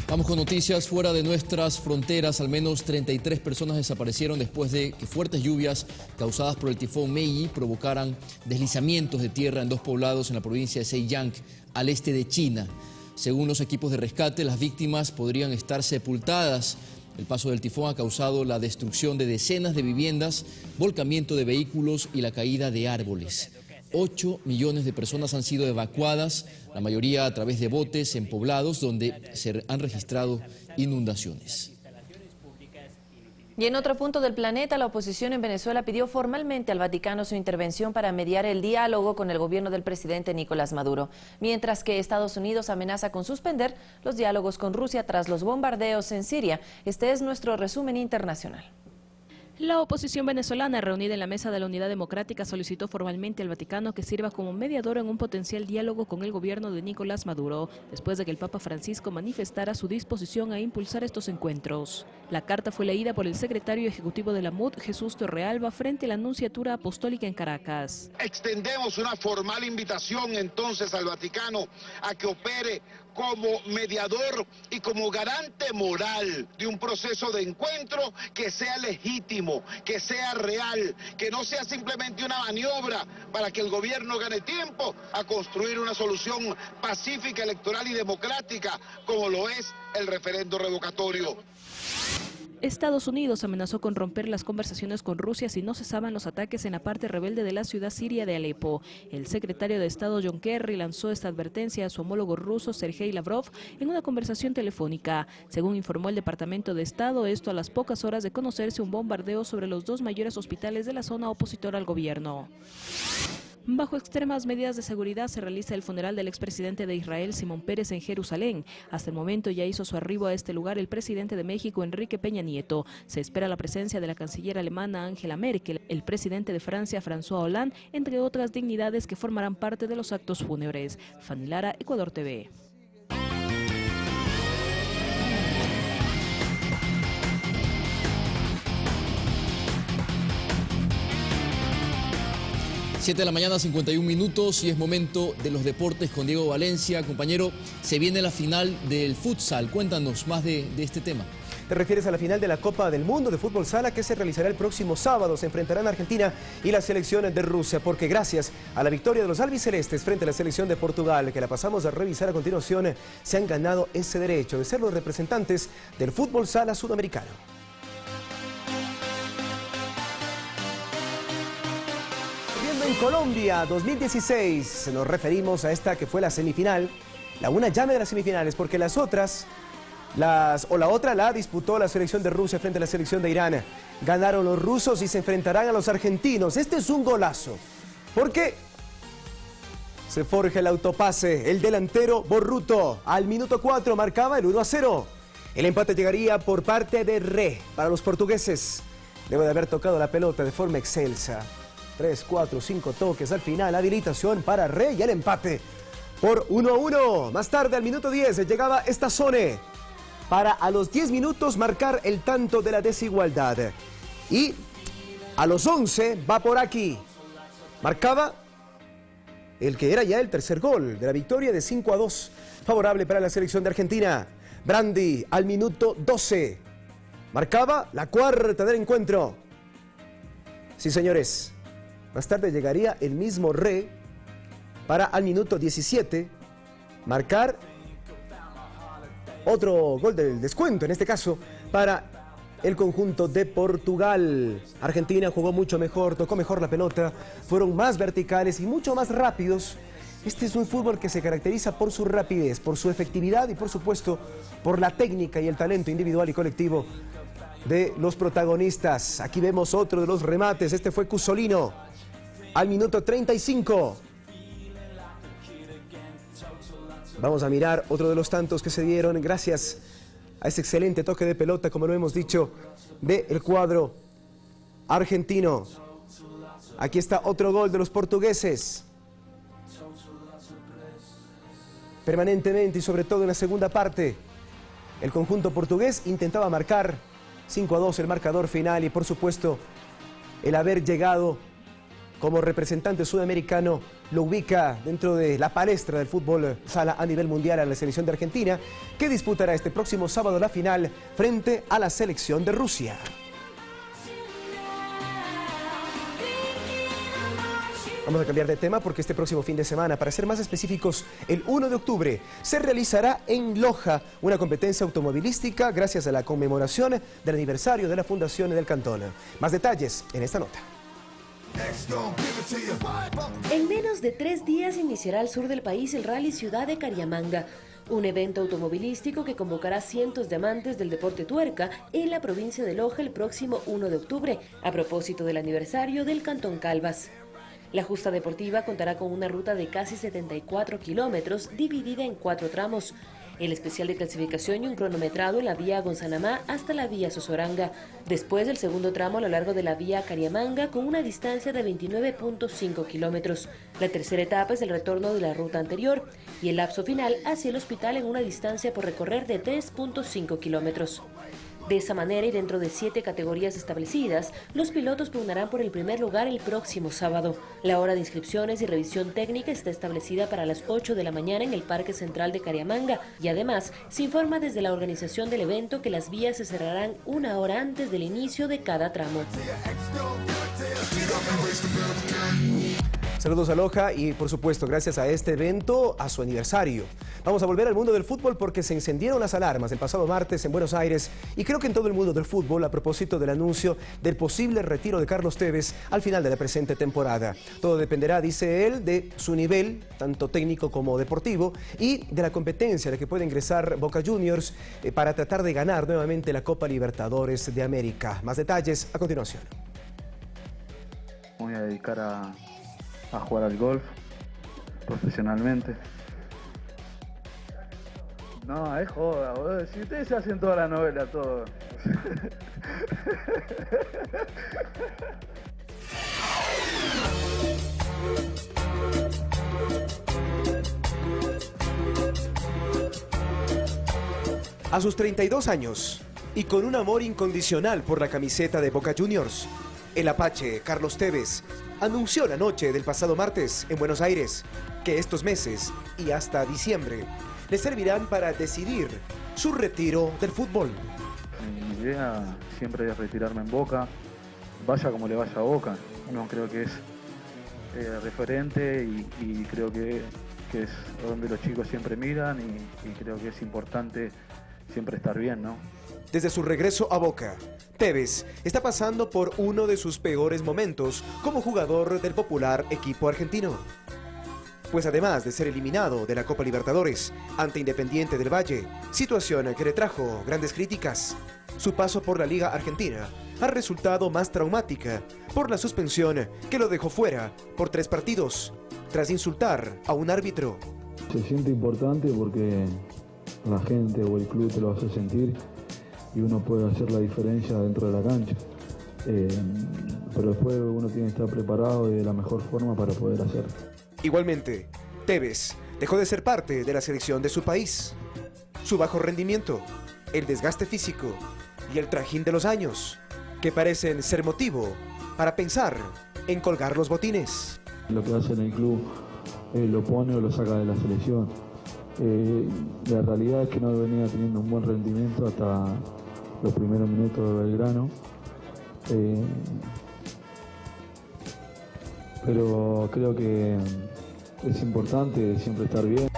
Vamos con noticias fuera de nuestras fronteras. Al menos 33 personas desaparecieron después de que fuertes lluvias causadas por el tifón Meiji provocaran deslizamientos de tierra en 2 poblados en la provincia de Zhejiang, al este de China. Según los equipos de rescate, las víctimas podrían estar sepultadas. El paso del tifón ha causado la destrucción de decenas de viviendas, volcamiento de vehículos y la caída de árboles. 8 millones de personas han sido evacuadas, la mayoría a través de botes en poblados donde se han registrado inundaciones. Y en otro punto del planeta, la oposición en Venezuela pidió formalmente al Vaticano su intervención para mediar el diálogo con el gobierno del presidente Nicolás Maduro, mientras que Estados Unidos amenaza con suspender los diálogos con Rusia tras los bombardeos en Siria. Este es nuestro resumen internacional. La oposición venezolana reunida en la Mesa de la Unidad Democrática solicitó formalmente al Vaticano que sirva como mediador en un potencial diálogo con el gobierno de Nicolás Maduro, después de que el Papa Francisco manifestara su disposición a impulsar estos encuentros. La carta fue leída por el secretario ejecutivo de la MUD, Jesús Torrealba, frente a la Nunciatura Apostólica en Caracas. Extendemos una formal invitación entonces al Vaticano a que opere como mediador y como garante moral de un proceso de encuentro que sea legítimo, que sea real, que no sea simplemente una maniobra para que el gobierno gane tiempo a construir una solución pacífica, electoral y democrática, como lo es el referendo revocatorio. Estados Unidos amenazó con romper las conversaciones con Rusia si no cesaban los ataques en la parte rebelde de la ciudad siria de Alepo. El secretario de Estado John Kerry lanzó esta advertencia a su homólogo ruso Sergei Lavrov en una conversación telefónica. Según informó el Departamento de Estado, esto a las pocas horas de conocerse un bombardeo sobre los dos mayores hospitales de la zona opositora al gobierno. Bajo extremas medidas de seguridad se realiza el funeral del expresidente de Israel, Simón Peres, en Jerusalén. Hasta el momento ya hizo su arribo a este lugar el presidente de México, Enrique Peña Nieto. Se espera la presencia de la canciller alemana Angela Merkel, el presidente de Francia, François Hollande, entre otras dignidades que formarán parte de los actos fúnebres. Fanny Lara, Ecuador TV. 7 de la mañana, 51 minutos, y es momento de los deportes con Diego Valencia. Compañero, se viene la final del futsal. Cuéntanos más de este tema. Te refieres a la final de la Copa del Mundo de Fútbol Sala que se realizará el próximo sábado. Se enfrentarán Argentina y la selección de Rusia, porque gracias a la victoria de los albicelestes frente a la selección de Portugal, que la pasamos a revisar a continuación, se han ganado ese derecho de ser los representantes del Fútbol Sala sudamericano. En Colombia 2016 nos referimos a esta que fue la semifinal, una llave de las semifinales, porque las otras, la otra la disputó la selección de Rusia frente a la selección de Irán. Ganaron los rusos y se enfrentarán a los argentinos. Este es un golazo, porque se forja el autopase. El delantero Borruto al minuto 4 marcaba el 1-0. El empate llegaría por parte de Re para los portugueses. Luego de haber tocado la pelota de forma excelsa. 3, 4, 5 toques al final, habilitación para Re y el empate por 1-1. Más tarde, al minuto 10, llegaba esta zona para a los 10 minutos marcar el tanto de la desigualdad. Y a los 11 va por aquí. Marcaba el que era ya el tercer gol de la victoria de 5-2, favorable para la selección de Argentina. Brandi al minuto 12. Marcaba la cuarta del encuentro. Sí, señores. Más tarde llegaría el mismo Re para al minuto 17 marcar otro gol del descuento, en este caso para el conjunto de Portugal. Argentina jugó mucho mejor, tocó mejor la pelota, fueron más verticales y mucho más rápidos. Este es un fútbol que se caracteriza por su rapidez, por su efectividad y por supuesto por la técnica y el talento individual y colectivo de los protagonistas. Aquí vemos otro de los remates, este fue Cusolino al minuto 35. Vamos a mirar otro de los tantos que se dieron gracias a ese excelente toque de pelota, como lo hemos dicho, del cuadro argentino. Aquí está otro gol de los portugueses. Permanentemente y sobre todo en la segunda parte, el conjunto portugués intentaba marcar 5-2 el marcador final y por supuesto el haber llegado como representante sudamericano lo ubica dentro de la palestra del fútbol sala a nivel mundial a la selección de Argentina, que disputará este próximo sábado la final frente a la selección de Rusia. Vamos a cambiar de tema porque este próximo fin de semana, para ser más específicos, el 1 de octubre, se realizará en Loja una competencia automovilística gracias a la conmemoración del aniversario de la fundación del cantón. Más detalles en esta nota. En menos de 3 días iniciará al sur del país el Rally Ciudad de Cariamanga, un evento automovilístico que convocará cientos de amantes del deporte tuerca en la provincia de Loja el próximo 1 de octubre, a propósito del aniversario del Cantón Calvas. La justa deportiva contará con una ruta de casi 74 kilómetros dividida en 4 tramos. el especial de clasificación y un cronometrado en la vía Gonzanamá hasta la vía Sosoranga. Después el segundo tramo a lo largo de la vía Cariamanga con una distancia de 29.5 kilómetros. La tercera etapa es el retorno de la ruta anterior y el lapso final hacia el hospital en una distancia por recorrer de 3.5 kilómetros. De esa manera y dentro de 7 categorías establecidas, los pilotos pugnarán por el primer lugar el próximo sábado. La hora de inscripciones y revisión técnica está establecida para las 8 de la mañana en el Parque Central de Cariamanga y además se informa desde la organización del evento que las vías se cerrarán 1 hora antes del inicio de cada tramo. Saludos a Loja y por supuesto gracias a este evento, a su aniversario. Vamos a volver al mundo del fútbol porque se encendieron las alarmas el pasado martes en Buenos Aires y creo que en todo el mundo del fútbol a propósito del anuncio del posible retiro de Carlos Tevez al final de la presente temporada. Todo dependerá, dice él, de su nivel, tanto técnico como deportivo, y de la competencia a la que puede ingresar Boca Juniors para tratar de ganar nuevamente la Copa Libertadores de América. Más detalles a continuación. Voy a dedicar a jugar al golf profesionalmente. No, es joda, boludo. Si ustedes se hacen toda la novela, todo. A sus 32 años y con un amor incondicional por la camiseta de Boca Juniors, el Apache Carlos Tevez anunció la noche del pasado martes en Buenos Aires que estos meses y hasta diciembre le servirán para decidir su retiro del fútbol. Mi idea siempre es retirarme en Boca, vaya como le vaya a Boca. No creo que es referente y creo que es donde los chicos siempre miran y creo que es importante siempre estar bien, ¿no? Desde su regreso a Boca, Tevez está pasando por uno de sus peores momentos como jugador del popular equipo argentino. Pues además de ser eliminado de la Copa Libertadores ante Independiente del Valle, situación que le trajo grandes críticas, su paso por la Liga Argentina ha resultado más traumática por la suspensión que lo dejó fuera por 3 partidos, tras insultar a un árbitro. Se siente importante porque la gente o el club te lo hace sentir y uno puede hacer la diferencia dentro de la cancha. Pero después uno tiene que estar preparado de la mejor forma para poder hacerlo. Igualmente, Tevez dejó de ser parte de la selección de su país. Su bajo rendimiento, el desgaste físico y el trajín de los años, que parecen ser motivo para pensar en colgar los botines. Lo que hace en el club lo pone o lo saca de la selección. La realidad es que no venía teniendo un buen rendimiento hasta los primeros minutos de Belgrano. Pero creo que es importante siempre estar bien.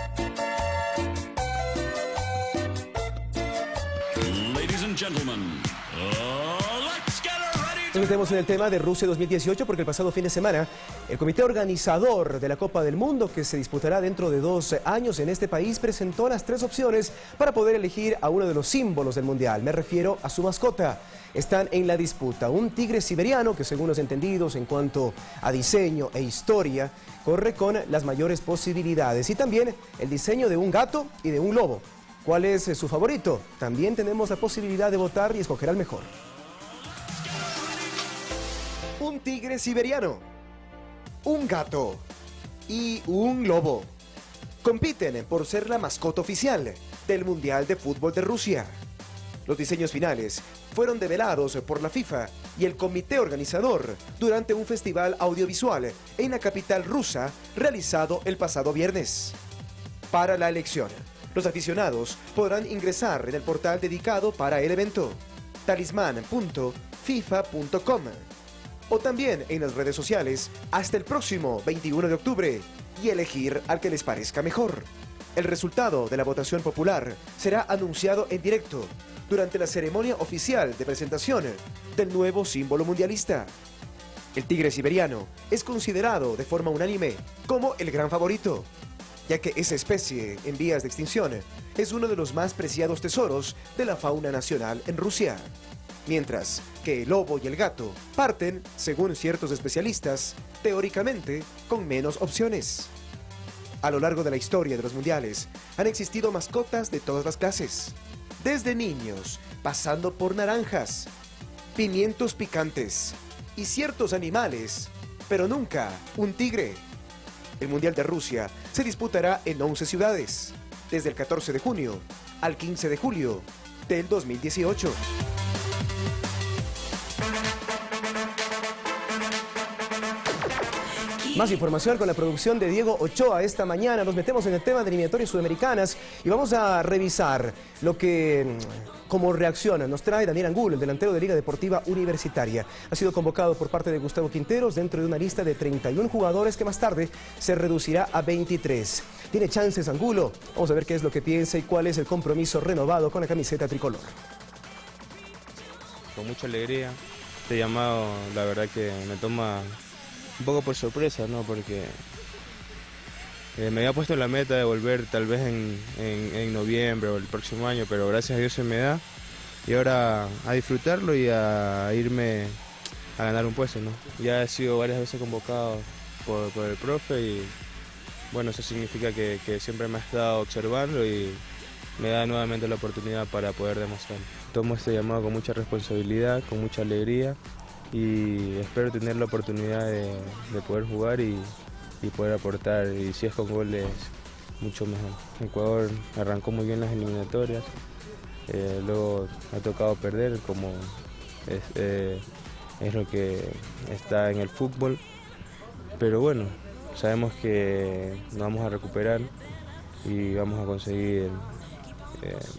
Ladies and gentlemen, Nos metemos en el tema de Rusia 2018 porque el pasado fin de semana el comité organizador de la Copa del Mundo, que se disputará dentro de 2 años en este país, presentó las 3 opciones para poder elegir a uno de los símbolos del Mundial. Me refiero a su mascota. Están en la disputa un tigre siberiano que, según los entendidos en cuanto a diseño e historia, corre con las mayores posibilidades, y también el diseño de un gato y de un lobo. ¿Cuál es su favorito? También tenemos la posibilidad de votar y escoger al mejor. Un tigre siberiano, un gato y un lobo compiten por ser la mascota oficial del Mundial de Fútbol de Rusia. Los diseños finales fueron develados por la FIFA y el comité organizador durante un festival audiovisual en la capital rusa realizado el pasado viernes. Para la elección, los aficionados podrán ingresar en el portal dedicado para el evento, talisman.fifa.com, o también en las redes sociales hasta el próximo 21 de octubre y elegir al que les parezca mejor. El resultado de la votación popular será anunciado en directo durante la ceremonia oficial de presentación del nuevo símbolo mundialista. El tigre siberiano es considerado de forma unánime como el gran favorito, ya que esa especie en vías de extinción es uno de los más preciados tesoros de la fauna nacional en Rusia. Mientras que el lobo y el gato parten, según ciertos especialistas, teóricamente con menos opciones. A lo largo de la historia de los mundiales, han existido mascotas de todas las clases. Desde niños, pasando por naranjas, pimientos picantes y ciertos animales, pero nunca un tigre. El Mundial de Rusia se disputará en 11 ciudades, desde el 14 de junio al 15 de julio del 2018. Más información con la producción de Diego Ochoa esta mañana. Nos metemos en el tema de eliminatorias sudamericanas y vamos a revisar lo que, como reacciona, nos trae Daniel Angulo, el delantero de Liga Deportiva Universitaria. Ha sido convocado por parte de Gustavo Quinteros dentro de una lista de 31 jugadores que más tarde se reducirá a 23. ¿Tiene chances Angulo? Vamos a ver qué es lo que piensa y cuál es el compromiso renovado con la camiseta tricolor. Con mucha alegría. Este llamado, la verdad que me toma un poco por sorpresa, ¿no? Porque me había puesto la meta de volver tal vez en noviembre o el próximo año, pero gracias a Dios se me da. Y ahora a disfrutarlo y a irme a ganar un puesto, ¿no? Ya he sido varias veces convocado por el profe y bueno, eso significa que siempre me ha estado observando y me da nuevamente la oportunidad para poder demostrar. Tomo este llamado con mucha responsabilidad, con mucha alegría y espero tener la oportunidad de poder jugar y poder aportar, y si es con goles mucho mejor. Ecuador arrancó muy bien las eliminatorias, luego ha tocado perder, como es lo que está en el fútbol, pero bueno, sabemos que nos vamos a recuperar y vamos a conseguir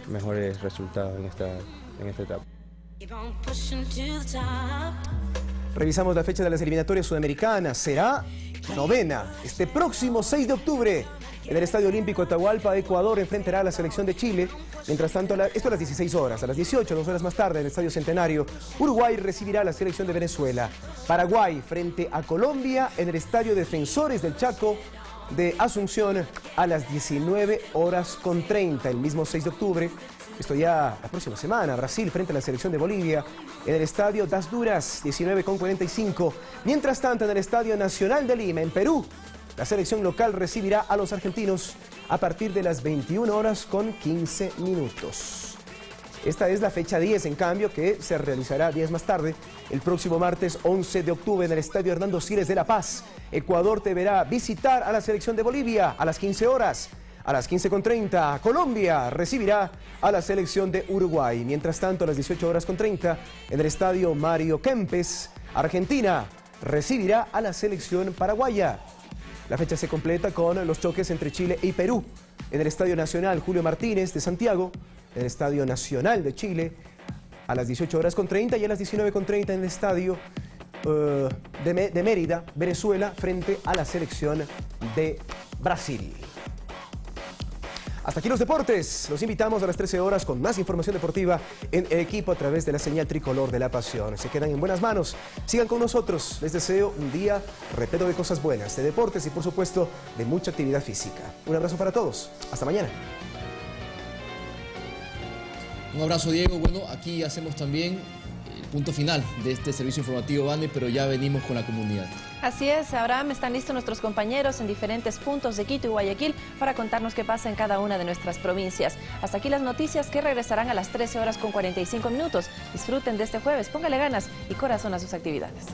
mejores resultados en esta etapa. Revisamos la fecha de las eliminatorias sudamericanas. Será novena. Este próximo 6 de octubre, en el Estadio Olímpico Atahualpa, Ecuador enfrentará a la selección de Chile. Mientras tanto, esto a las 16 horas. A las 18, 2 horas más tarde, en el Estadio Centenario, Uruguay recibirá a la selección de Venezuela. Paraguay frente a Colombia en el Estadio Defensores del Chaco de Asunción a las 19:30, el mismo 6 de octubre. Esto ya la próxima semana. Brasil frente a la selección de Bolivia en el Estadio Das Duras, 19:45. Mientras tanto, en el Estadio Nacional de Lima, en Perú, la selección local recibirá a los argentinos a partir de las 21:15. Esta es la fecha 10, en cambio, que se realizará días más tarde, el próximo martes 11 de octubre en el Estadio Hernando Siles de La Paz. Ecuador deberá visitar a la selección de Bolivia a las 15 horas. A las 15:30, Colombia recibirá a la selección de Uruguay. Mientras tanto, a las 18:30, en el Estadio Mario Kempes, Argentina recibirá a la selección paraguaya. La fecha se completa con los choques entre Chile y Perú. En el Estadio Nacional Julio Martínez de Santiago, en el Estadio Nacional de Chile, a las 18:30 y a las 19:30 en el Estadio de Mérida, Venezuela, frente a la selección de Brasil. Hasta aquí los deportes. Los invitamos a las 13 horas con más información deportiva en el equipo a través de la señal tricolor de la pasión. Se quedan en buenas manos. Sigan con nosotros. Les deseo un día repleto de cosas buenas, de deportes y por supuesto de mucha actividad física. Un abrazo para todos. Hasta mañana. Un abrazo, Diego. Bueno, aquí hacemos también el punto final de este servicio informativo BANE, pero ya venimos con la comunidad. Así es, Abraham, están listos nuestros compañeros en diferentes puntos de Quito y Guayaquil para contarnos qué pasa en cada una de nuestras provincias. Hasta aquí las noticias que regresarán a las 13:45. Disfruten de este jueves, póngale ganas y corazón a sus actividades.